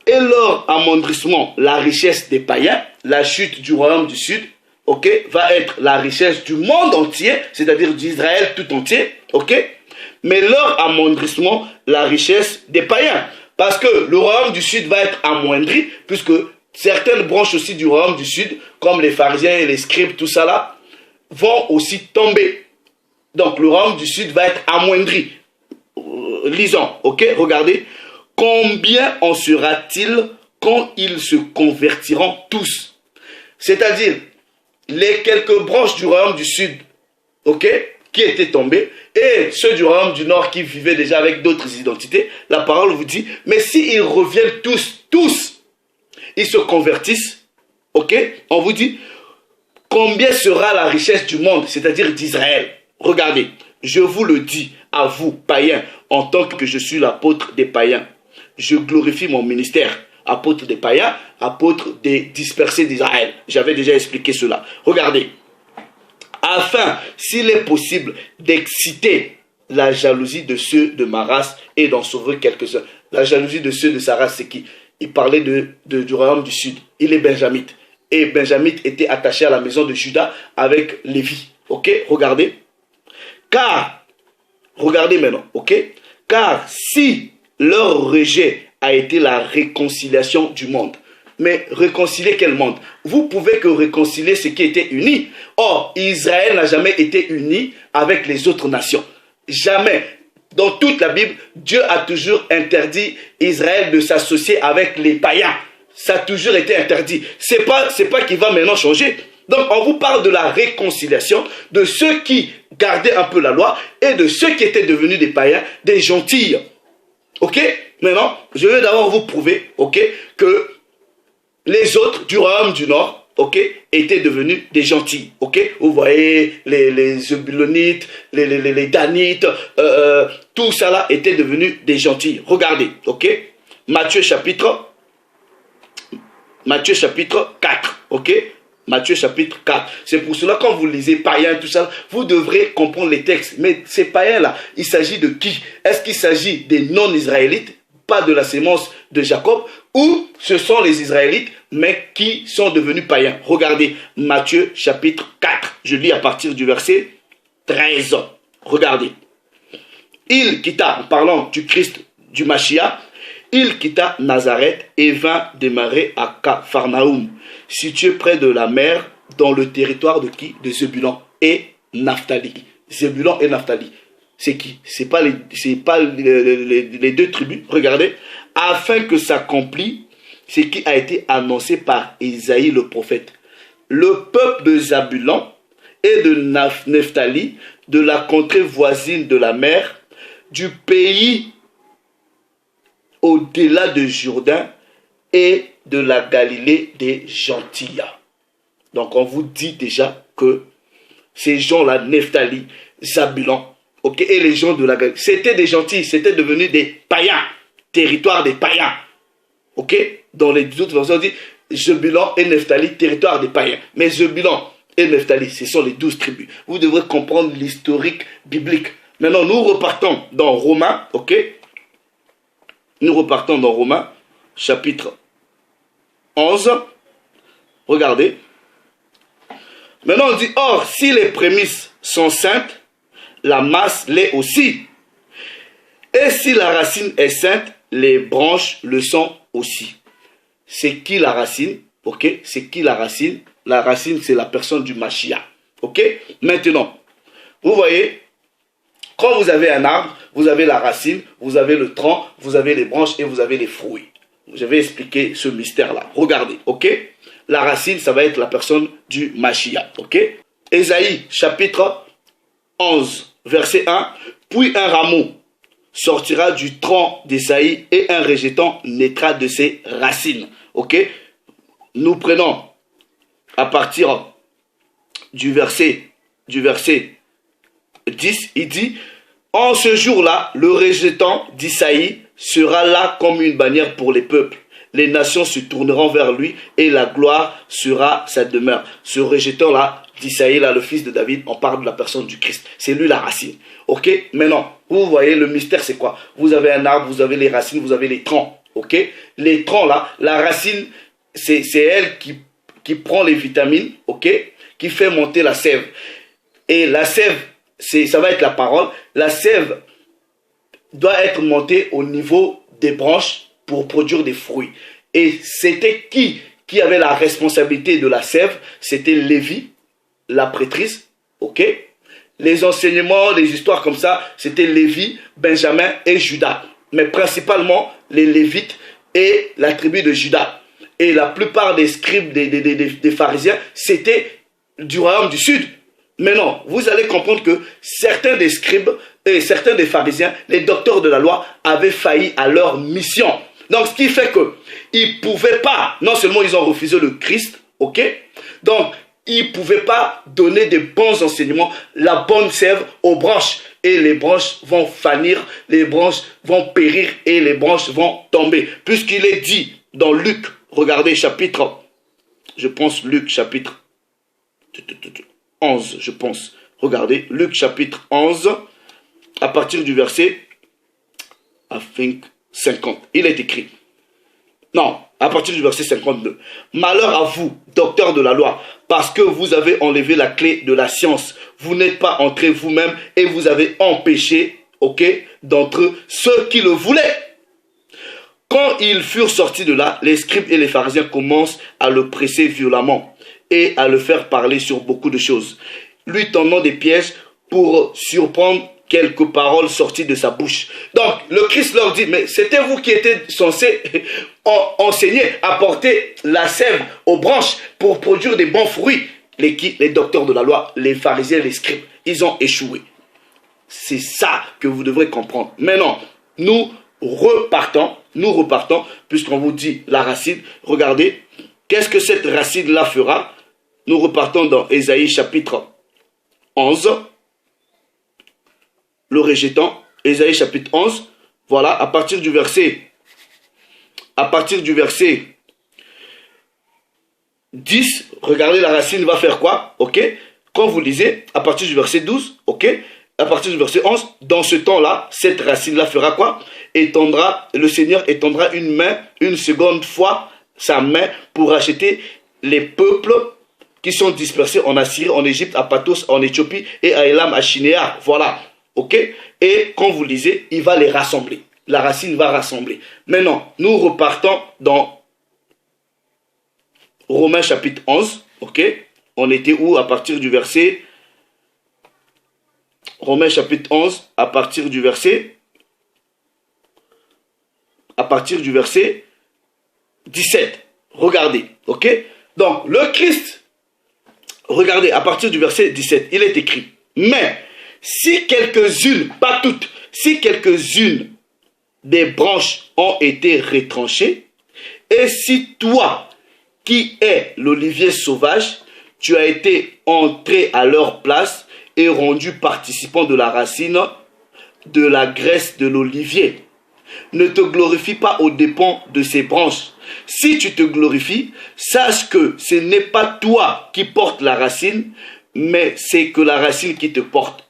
et leur amondrissement, la richesse des païens, la chute du royaume du sud, ok, va être la richesse du monde entier, c'est-à-dire d'Israël tout entier, ok, mais leur amondrissement, la richesse des païens. Parce que le royaume du sud va être amoindri, puisque certaines branches aussi du royaume du sud, comme les pharisiens et les scribes, tout ça là, vont aussi tomber. Donc le royaume du sud va être amoindri. Lisons, ok, regardez. Combien en sera-t-il quand ils se convertiront tous? C'est-à-dire, les quelques branches du royaume du sud, ok, qui étaient tombées, et ceux du royaume du nord qui vivaient déjà avec d'autres identités, la parole vous dit, mais s'ils reviennent tous, ils se convertissent, ok, on vous dit, combien sera la richesse du monde, c'est-à-dire d'Israël? Regardez, je vous le dis à vous, païens, en tant que je suis l'apôtre des païens. Je glorifie mon ministère, apôtre des païens, apôtre des dispersés d'Israël. J'avais déjà expliqué cela. Regardez. Afin, s'il est possible, d'exciter la jalousie de ceux de ma race et d'en sauver quelques-uns. La jalousie de ceux de sa race, c'est qui? Il parlait du royaume du sud. Il est benjamite. Et benjamite était attaché à la maison de Judas avec Lévi. Ok? Regardez. Car, regardez maintenant. Ok? Car si leur rejet a été la réconciliation du monde. Mais réconcilier quel monde? Vous pouvez que réconcilier ce qui était uni. Or, Israël n'a jamais été uni avec les autres nations. Jamais. Dans toute la Bible, Dieu a toujours interdit Israël de s'associer avec les païens. Ça a toujours été interdit. C'est pas qu'il va maintenant changer. Donc, on vous parle de la réconciliation de ceux qui gardaient un peu la loi et de ceux qui étaient devenus des païens, des gentils. Ok? Maintenant, je vais d'abord vous prouver, ok, que les autres du royaume du nord, ok, étaient devenus des gentils, ok? Vous voyez, les Zebulonites, les Danites, tout ça là était devenu des gentils. Regardez, ok? Matthieu chapitre 4, ok? Matthieu chapitre 4. C'est pour cela, quand vous lisez païens, tout ça, vous devrez comprendre les textes. Mais ces païens-là, il s'agit de qui? Est-ce qu'il s'agit des non-israélites, pas de la sémence de Jacob, ou ce sont les Israélites, mais qui sont devenus païens? Regardez, Matthieu chapitre 4. Je lis à partir du verset 13. Regardez. Il quitta, en parlant du Christ, du Mashiach, il quitta Nazareth et vint demeurer à Capharnaüm, situé près de la mer, dans le territoire de qui? De Zébulon et Naphtali. Zébulon et Naphtali. C'est qui? C'est pas les deux tribus. Regardez. Afin que s'accomplisse ce qui a été annoncé par Isaïe le prophète. Le peuple de Zabulon et de Naphtali, de la contrée voisine de la mer, du pays au-delà de Jourdain et de la Galilée des Gentils. Donc on vous dit déjà que ces gens-là, Naphtali, Zabulon, ok, et les gens de la Galilée, c'était des gentils, c'était devenu des païens, territoire des païens. Ok, dans les autres versions, on dit Zabulon et Naphtali, territoire des païens. Mais Zabulon et Naphtali, ce sont les 12 tribus. Vous devrez comprendre l'historique biblique. Maintenant, nous repartons dans Romains, ok. Nous repartons dans Romains, chapitre 11. Regardez. Maintenant, on dit, or, si les prémices sont saintes, la masse l'est aussi. Et si la racine est sainte, les branches le sont aussi. C'est qui la racine? Ok? C'est qui la racine? La racine, c'est la personne du Mashiach. Ok? Maintenant, vous voyez, quand vous avez un arbre, vous avez la racine, vous avez le tronc, vous avez les branches et vous avez les fruits. Je vais expliquer ce mystère-là. Regardez, ok? La racine, ça va être la personne du Mashiach, ok? Ésaïe, chapitre 11, verset 1. Puis un rameau sortira du tronc d'Ésaïe et un rejeton naîtra de ses racines, ok? Nous prenons à partir du verset 10, il dit, en ce jour-là, le rejeton d'Isaïe sera là comme une bannière pour les peuples. Les nations se tourneront vers lui et la gloire sera sa demeure. Ce rejeton-là d'Isaïe, là, le fils de David, on parle de la personne du Christ. C'est lui la racine. Ok? Maintenant, vous voyez, le mystère, c'est quoi? Vous avez un arbre, vous avez les racines, vous avez les troncs. Ok? Les troncs, là, la racine, c'est elle qui prend les vitamines, ok? Qui fait monter la sève. Et la sève, ça va être la parole. La sève doit être montée au niveau des branches pour produire des fruits. Et c'était qui avait la responsabilité de la sève? C'était Lévi, la prêtrise, ok? Les enseignements, les histoires comme ça, c'était Lévi, Benjamin et Judas. Mais principalement les Lévites et la tribu de Judas. Et la plupart des scribes, des pharisiens, c'était du royaume du sud. Mais non, vous allez comprendre que certains des scribes et certains des pharisiens, les docteurs de la loi, avaient failli à leur mission. Donc, ce qui fait qu'ils ne pouvaient pas, non seulement ils ont refusé le Christ, ok? Donc, ils ne pouvaient pas donner des bons enseignements, la bonne sève aux branches. Et les branches vont fanir, les branches vont périr et les branches vont tomber. Puisqu'il est dit dans Luc, regardez chapitre, je pense Luc chapitre 11, je pense. Regardez, Luc chapitre 11, à partir du verset, I think, 50. Il est écrit. Non, à partir du verset 52. Malheur à vous, docteurs de la loi, parce que vous avez enlevé la clé de la science. Vous n'êtes pas entrés vous-même et vous avez empêché, ok, d'entre ceux qui le voulaient. Quand ils furent sortis de là, les scribes et les pharisiens commencent à le presser violemment et à le faire parler sur beaucoup de choses, lui tendant des pièges pour surprendre quelques paroles sorties de sa bouche. Donc, le Christ leur dit, mais c'était vous qui étiez censés enseigner, apporter la sève aux branches pour produire des bons fruits. Les docteurs de la loi, les pharisiens, les scribes, ils ont échoué. C'est ça que vous devrez comprendre. Maintenant, nous repartons, puisqu'on vous dit la racine. Regardez, qu'est-ce que cette racine-là fera? Nous repartons dans Ésaïe chapitre 11. Le rejetant, Ésaïe chapitre 11, voilà, à partir du verset 10, regardez la racine va faire quoi, ok? Quand vous lisez, à partir du verset 12, ok? À partir du verset 11, dans ce temps-là, cette racine-là fera quoi? Le Seigneur étendra une main, une seconde fois, sa main pour racheter les peuples qui sont dispersés en Assyrie, en Égypte, à Pathos, en Éthiopie et à Élam, à Shinéa, voilà. Ok? Et quand vous lisez, il va les rassembler. La racine va rassembler. Maintenant, nous repartons dans Romains chapitre 11. Ok? On était où? À partir du verset... Romains chapitre 11, à partir du verset 17. Regardez. Ok? Donc, le Christ, regardez, à partir du verset 17, il est écrit. Mais... si quelques-unes, pas toutes, si quelques-unes des branches ont été retranchées, et si toi, qui es l'olivier sauvage, tu as été entré à leur place et rendu participant de la racine de la graisse de l'olivier, ne te glorifie pas aux dépens de ces branches. Si tu te glorifies, sache que ce n'est pas toi qui portes la racine, mais c'est que la racine qui te porte.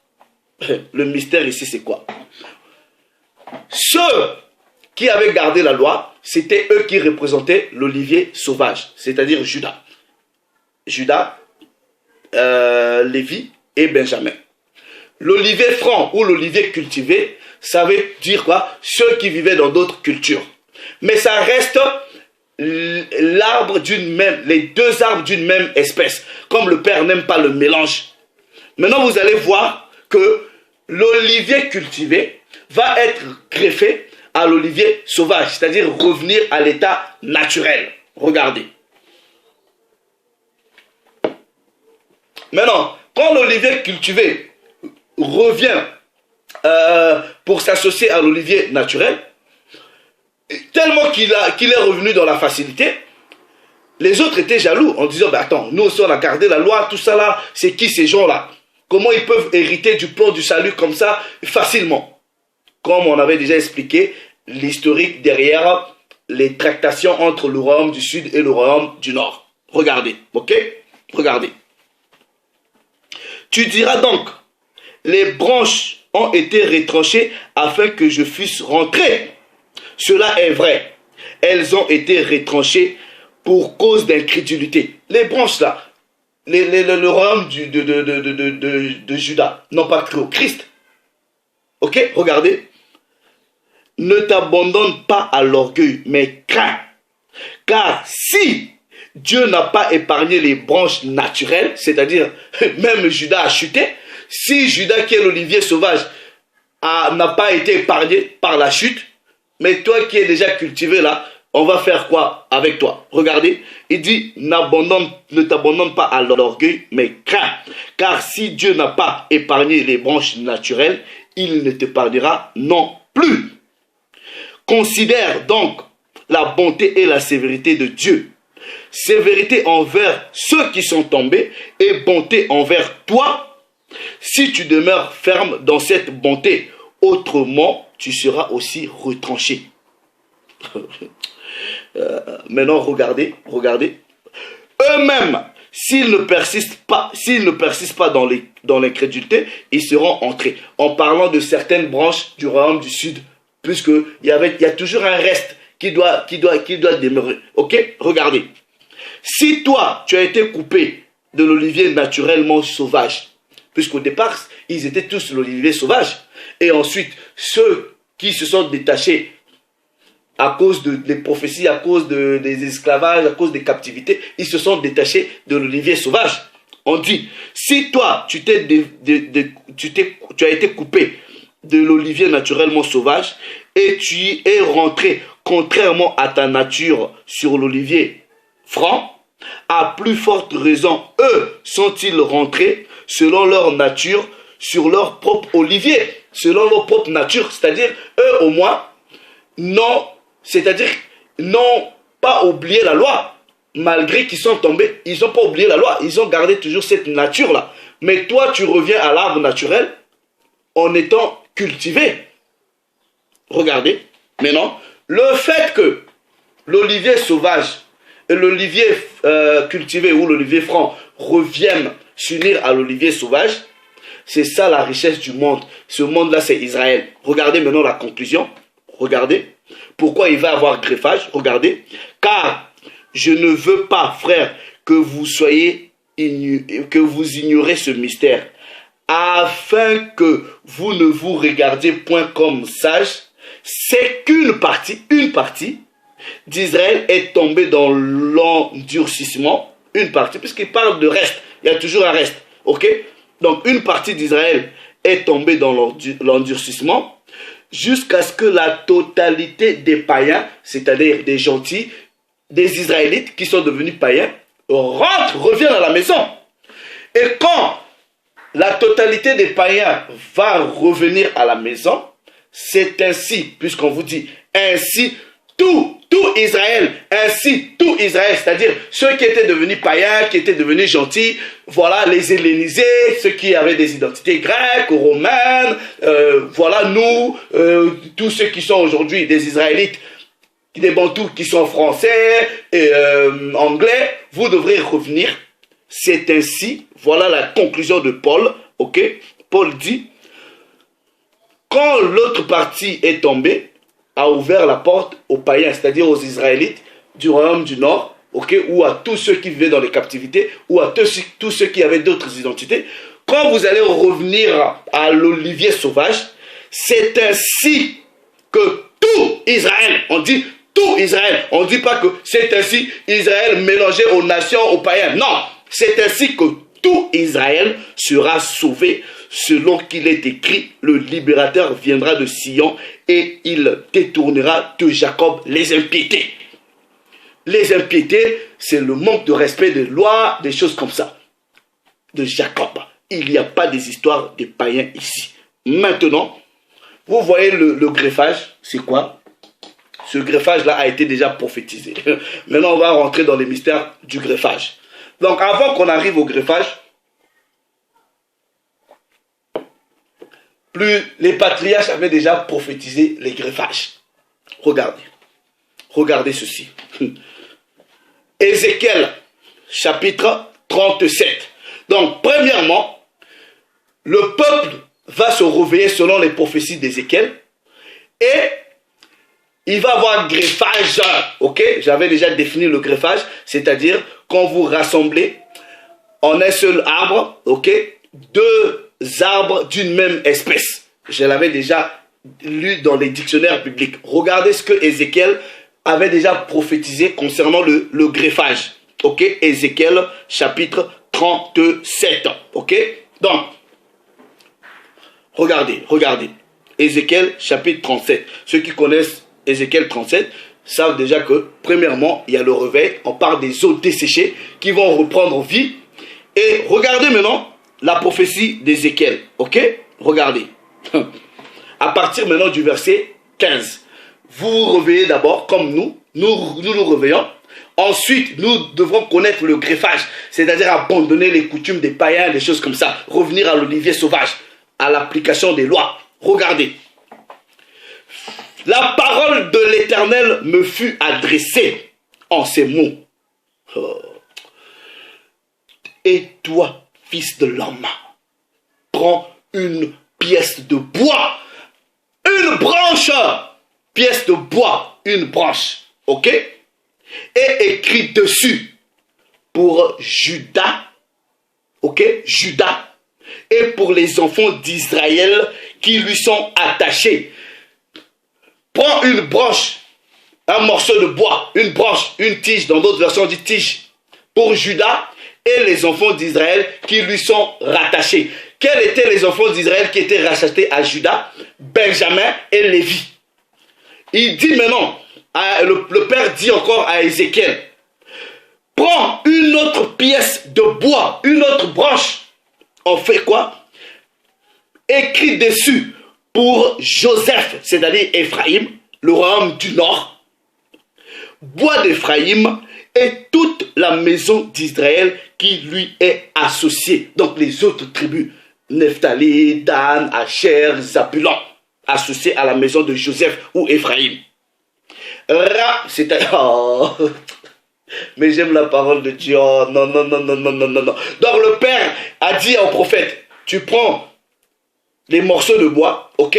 Le mystère ici, c'est quoi? Ceux qui avaient gardé la loi, c'était eux qui représentaient l'olivier sauvage, c'est-à-dire Judas. Judas, Lévi et Benjamin. L'olivier franc ou l'olivier cultivé, ça veut dire quoi? Ceux qui vivaient dans d'autres cultures. Mais ça reste l'arbre les deux arbres d'une même espèce. Comme le Père n'aime pas le mélange. Maintenant, vous allez voir que l'olivier cultivé va être greffé à l'olivier sauvage, c'est-à-dire revenir à l'état naturel. Regardez. Maintenant, quand l'olivier cultivé revient pour s'associer à l'olivier naturel, tellement qu'il est revenu dans la facilité, les autres étaient jaloux en disant, bah attends, nous aussi on a gardé la loi, tout ça là, c'est qui ces gens-là? Comment ils peuvent hériter du plan du salut comme ça facilement? Comme on avait déjà expliqué l'historique derrière les tractations entre le royaume du sud et le royaume du nord. Regardez, ok? Regardez. Tu diras donc, les branches ont été retranchées afin que je fusse rentré. Cela est vrai. Elles ont été retranchées pour cause d'incrédulité. Les branches là, le royaume de Juda n'ont pas cru au Christ. Ok, regardez. Ne t'abandonne pas à l'orgueil, mais crains. Car si Dieu n'a pas épargné les branches naturelles, c'est-à-dire même Juda a chuté, si Juda qui est l'olivier sauvage n'a pas été épargné par la chute, mais toi qui es déjà cultivé là, on va faire quoi avec toi? Regardez, il dit, ne t'abandonne pas à l'orgueil, mais crains. Car si Dieu n'a pas épargné les branches naturelles, il ne t'épargnera non plus. Considère donc la bonté et la sévérité de Dieu. Sévérité envers ceux qui sont tombés et bonté envers toi, si tu demeures ferme dans cette bonté. Autrement, tu seras aussi retranché. Maintenant, regardez. Eux-mêmes, s'ils ne persistent pas dans l'incrédulité, ils seront entrés. En parlant de certaines branches du royaume du sud, puisqu'il y a toujours un reste qui doit demeurer. Ok? Regardez. Si toi, tu as été coupé de l'olivier naturellement sauvage, puisqu'au départ, ils étaient tous l'olivier sauvage, et ensuite, ceux qui se sont détachés à cause des prophéties, à cause des esclavages, à cause des captivités, ils se sont détachés de l'olivier sauvage. On dit, si toi, tu as été coupé de l'olivier naturellement sauvage, et tu y es rentré contrairement à ta nature sur l'olivier franc, à plus forte raison, eux sont-ils rentrés selon leur nature sur leur propre olivier, selon leur propre nature, c'est-à-dire eux au moins n'ont pas oublié la loi, malgré qu'ils sont tombés, ils n'ont pas oublié la loi, ils ont gardé toujours cette nature-là. Mais toi, tu reviens à l'arbre naturel en étant cultivé. Regardez, maintenant, le fait que l'olivier sauvage et l'olivier cultivé ou l'olivier franc reviennent s'unir à l'olivier sauvage, c'est ça la richesse du monde. Ce monde-là, c'est Israël. Regardez maintenant la conclusion. Regardez. Pourquoi il va avoir greffage? Regardez. Car je ne veux pas, frère, que vous ignorez ce mystère, afin que vous ne vous regardiez point comme sages. C'est qu'une partie d'Israël est tombée dans l'endurcissement. Une partie, puisqu'il parle de reste. Il y a toujours un reste. Ok? Donc une partie d'Israël est tombée dans l'endurcissement jusqu'à ce que la totalité des païens, c'est-à-dire des gentils, des Israélites qui sont devenus païens, reviennent à la maison. Et quand la totalité des païens va revenir à la maison, c'est ainsi, puisqu'on vous dit, ainsi tout Israël, c'est-à-dire ceux qui étaient devenus païens, qui étaient devenus gentils, voilà, les hellénisés, ceux qui avaient des identités grecques, romaines, voilà, nous, tous ceux qui sont aujourd'hui des Israélites, des Bantous qui sont français et anglais, vous devrez revenir. C'est ainsi, voilà la conclusion de Paul, ok? Paul dit, quand l'autre partie est tombée, a ouvert la porte aux païens, c'est-à-dire aux Israélites du royaume du Nord, okay, ou à tous ceux qui vivaient dans les captivités, ou à tous ceux qui avaient d'autres identités. Quand vous allez revenir à l'olivier sauvage, c'est ainsi que tout Israël, on dit tout Israël, on ne dit pas que c'est ainsi Israël mélangé aux nations, aux païens. Non, c'est ainsi que tout Israël sera sauvé, selon qu'il est écrit, le libérateur viendra de Sion et il détournera de Jacob les impiétés. Les impiétés, c'est le manque de respect des lois, des choses comme ça. De Jacob. Il n'y a pas des histoires des païens ici. Maintenant, vous voyez le greffage, c'est quoi? Ce greffage-là a été déjà prophétisé. Maintenant, on va rentrer dans les mystères du greffage. Donc, avant qu'on arrive au greffage, les patriarches avaient déjà prophétisé les greffages. Regardez. Regardez ceci. Ézéchiel, chapitre 37. Donc, premièrement, le peuple va se réveiller selon les prophéties d'Ézéchiel et il va avoir greffage. Ok, j'avais déjà défini le greffage, c'est-à-dire quand vous rassemblez en un seul arbre, ok, deux arbres d'une même espèce. Je l'avais déjà lu dans les dictionnaires bibliques. Regardez ce que Ézéchiel avait déjà prophétisé concernant le greffage. Ok, Ézéchiel chapitre 37. Ok, donc, regardez. Ézéchiel chapitre 37. Ceux qui connaissent Ézéchiel 37 savent déjà que, premièrement, il y a le réveil. On parle des eaux desséchées qui vont reprendre vie. Et regardez maintenant la prophétie d'Ézéchiel. Ok, regardez. À partir maintenant du verset 15. Vous vous réveillez d'abord, comme nous réveillons. Ensuite, nous devrons connaître le greffage, c'est-à-dire abandonner les coutumes des païens, des choses comme ça. Revenir à l'olivier sauvage, à l'application des lois. Regardez. La parole de l'Éternel me fut adressée en ces mots. Oh. Et toi, fils de l'homme, prends une pièce de bois, une branche, pièce de bois, une branche, ok? Et écrit dessus pour Judas, ok? Judas, et pour les enfants d'Israël qui lui sont attachés. Prends une branche, un morceau de bois, une branche, une tige, dans d'autres versions on dit tige, pour Judas et les enfants d'Israël qui lui sont rattachés. Quels étaient les enfants d'Israël qui étaient rachetés à Judas? Benjamin et Lévi. Il dit maintenant, le Père dit encore à Ézéchiel, prends une autre pièce de bois, une autre branche. On fait quoi? Écrit dessus pour Joseph, c'est-à-dire Éphraïm, le royaume du nord, bois d'Éphraïm et toute la maison d'Israël qui lui est associée. Donc les autres tribus, Nephtali, Dan, Asher, Zabulon, associés à la maison de Joseph ou Éphraïm. C'est-à-dire... Oh. Mais j'aime la parole de Dieu. Oh, non. Donc le Père a dit au prophète, tu prends les morceaux de bois, ok?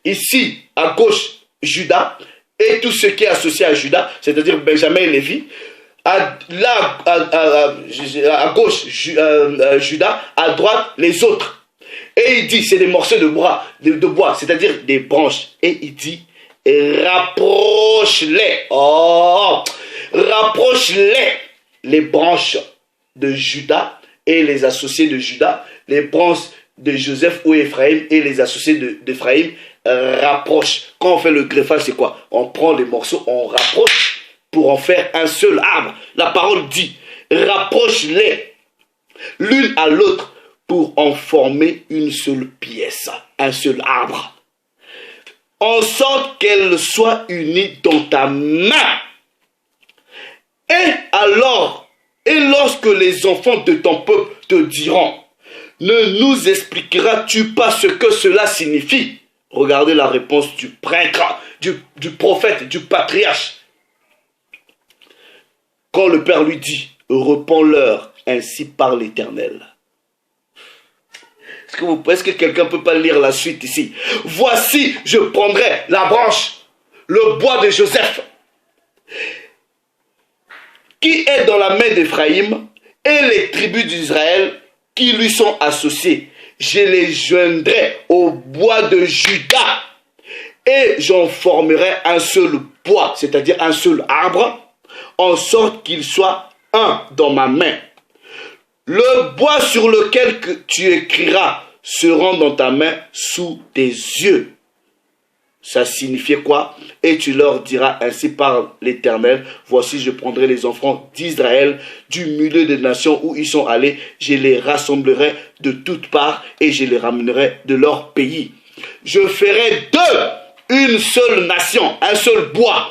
Ici, à gauche, Judas, et tout ce qui est associé à Judas, c'est-à-dire Benjamin et Lévi. À gauche, Judas, à droite, les autres. Et il dit, c'est des morceaux de bois, c'est-à-dire des branches. Et il dit, rapproche-les. Oh, rapproche-les. Les branches de Judas et les associés de Judas, les branches de Joseph ou Éphraïm et les associés d'Éphraïm rapprochent. Quand on fait le greffage, c'est quoi? On prend les morceaux, on rapproche pour en faire un seul arbre. La parole dit, rapproche-les l'une à l'autre pour en former une seule pièce, un seul arbre, en sorte qu'elle soit unie dans ta main. Et lorsque les enfants de ton peuple te diront, ne nous expliqueras-tu pas ce que cela signifie? Regardez la réponse du prêtre, du prophète, du patriarche. Quand le Père lui dit, réponds-leur, ainsi parle l'Éternel. Est-ce que quelqu'un ne peut pas lire la suite ici? Voici, je prendrai la branche, le bois de Joseph, qui est dans la main d'Éphraïm, et les tribus d'Israël qui lui sont associées. Je les joindrai au bois de Judas, et j'en formerai un seul bois, c'est-à-dire un seul arbre, en sorte qu'il soit un dans ma main. Le bois sur lequel tu écriras seront dans ta main sous tes yeux. Ça signifiait quoi? Et tu leur diras, ainsi parle l'Éternel, voici je prendrai les enfants d'Israël du milieu des nations où ils sont allés, je les rassemblerai de toutes parts et je les ramènerai de leur pays. Je ferai d'eux une seule nation, un seul bois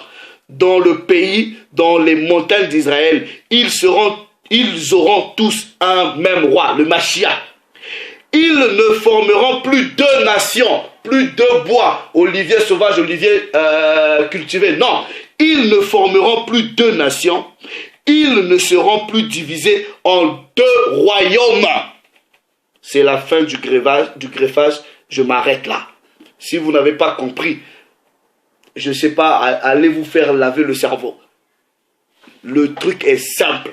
dans le pays, dans les montagnes d'Israël. Ils auront tous un même roi, le Mashiach. Ils ne formeront plus deux nations, plus deux bois, olivier sauvage, olivier cultivé. Non, ils ne formeront plus deux nations. Ils ne seront plus divisés en deux royaumes. C'est la fin du greffage. Je m'arrête là. Si vous n'avez pas compris, je ne sais pas, allez vous faire laver le cerveau. Le truc est simple.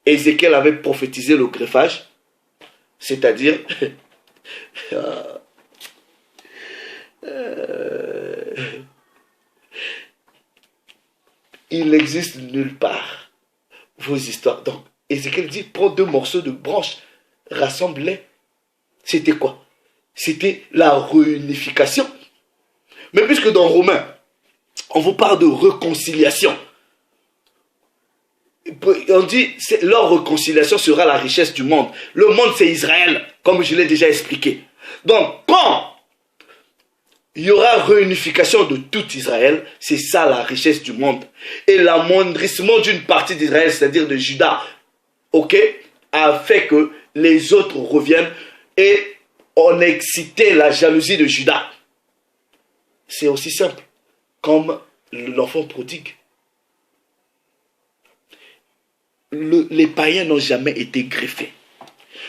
Ézéchiel avait prophétisé le greffage. C'est-à-dire, il n'existe nulle part vos histoires. Donc, Ézéchiel dit, prends deux morceaux de branches, rassemble-les. C'était quoi? C'était la réunification. Mais puisque dans Romains, on vous parle de réconciliation. On dit leur réconciliation sera la richesse du monde. Le monde c'est Israël, comme je l'ai déjà expliqué. Donc quand il y aura réunification de tout Israël, c'est ça la richesse du monde. Et l'amoindrissement d'une partie d'Israël, c'est-à-dire de Juda, ok, a fait que les autres reviennent et on a excité la jalousie de Juda. C'est aussi simple comme l'enfant prodigue. Les païens n'ont jamais été greffés.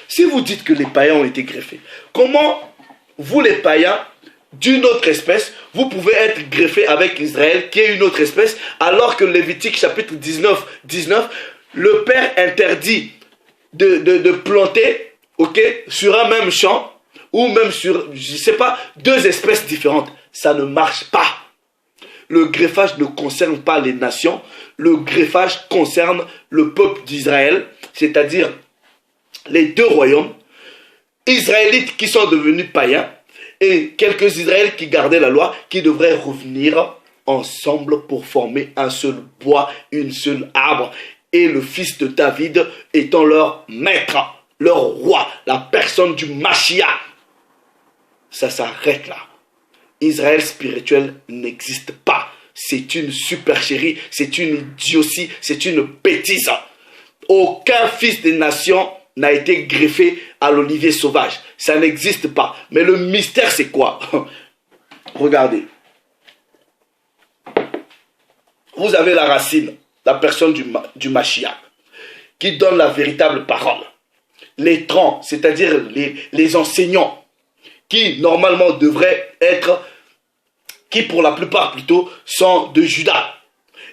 Si vous dites que les païens ont été greffés, comment vous les païens d'une autre espèce, vous pouvez être greffés avec Israël qui est une autre espèce, alors que Lévitique chapitre 19, le Père interdit de planter, ok, sur un même champ, ou même sur, je ne sais pas, deux espèces différentes. Ça ne marche pas. Le greffage ne concerne pas les nations. Le greffage concerne le peuple d'Israël, c'est-à-dire les deux royaumes, Israélites qui sont devenus païens et quelques Israélites qui gardaient la loi, qui devraient revenir ensemble pour former un seul bois, une seule arbre, et le fils de David étant leur maître, leur roi, la personne du Mashiach. Ça s'arrête là. Israël spirituel n'existe pas. C'est une supercherie, c'est une idiotie, c'est une bêtise. Aucun fils des nations n'a été greffé à l'olivier sauvage. Ça n'existe pas. Mais le mystère, c'est quoi? Regardez. Vous avez la racine, la personne du Mashiach, qui donne la véritable parole. Les troncs, c'est-à-dire les enseignants, qui normalement devraient être, qui pour la plupart plutôt, sont de Juda.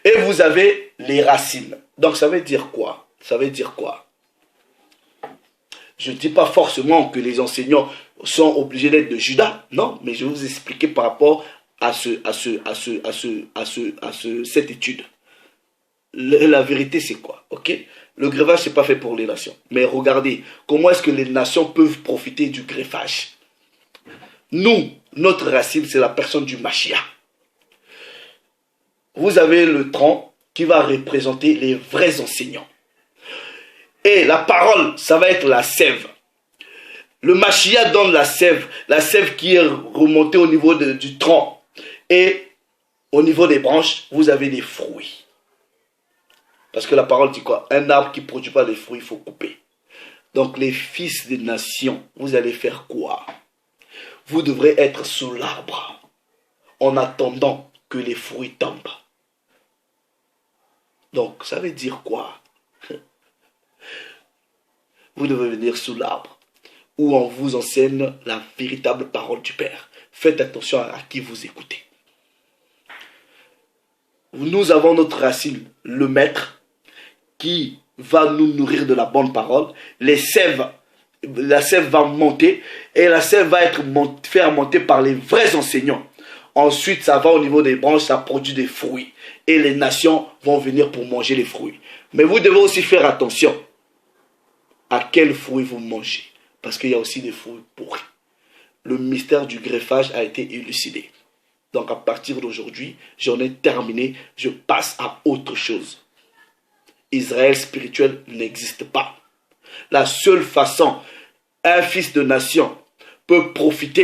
Et vous avez les racines. Donc ça veut dire quoi? Ça veut dire quoi? Je ne dis pas forcément que les enseignants sont obligés d'être de Juda. Non, mais je vais vous expliquer par rapport à cette étude. La vérité c'est quoi? Ok? Le greffage c'est pas fait pour les nations. Mais regardez, comment est-ce que les nations peuvent profiter du greffage? Nous, notre racine, c'est la personne du Mashiach. Vous avez le tronc qui va représenter les vrais enseignants. Et la parole, ça va être la sève. Le Mashiach donne la sève qui est remontée au niveau du tronc. Et au niveau des branches, vous avez des fruits. Parce que la parole dit quoi? Un arbre qui ne produit pas de fruits, il faut couper. Donc les fils des nations, vous allez faire quoi? Vous devrez être sous l'arbre en attendant que les fruits tombent. Donc, ça veut dire quoi? Vous devez venir sous l'arbre où on vous enseigne la véritable parole du Père. Faites attention à qui vous écoutez. Nous avons notre racine, le maître, qui va nous nourrir de la bonne parole. La sève va monter et la sève va être faire monter par les vrais enseignants. Ensuite, ça va au niveau des branches, ça produit des fruits. Et les nations vont venir pour manger les fruits. Mais vous devez aussi faire attention à quel fruit vous mangez. Parce qu'il y a aussi des fruits pourris. Le mystère du greffage a été élucidé. Donc à partir d'aujourd'hui, j'en ai terminé. Je passe à autre chose. Israël spirituel n'existe pas. La seule façon un fils de nation peut profiter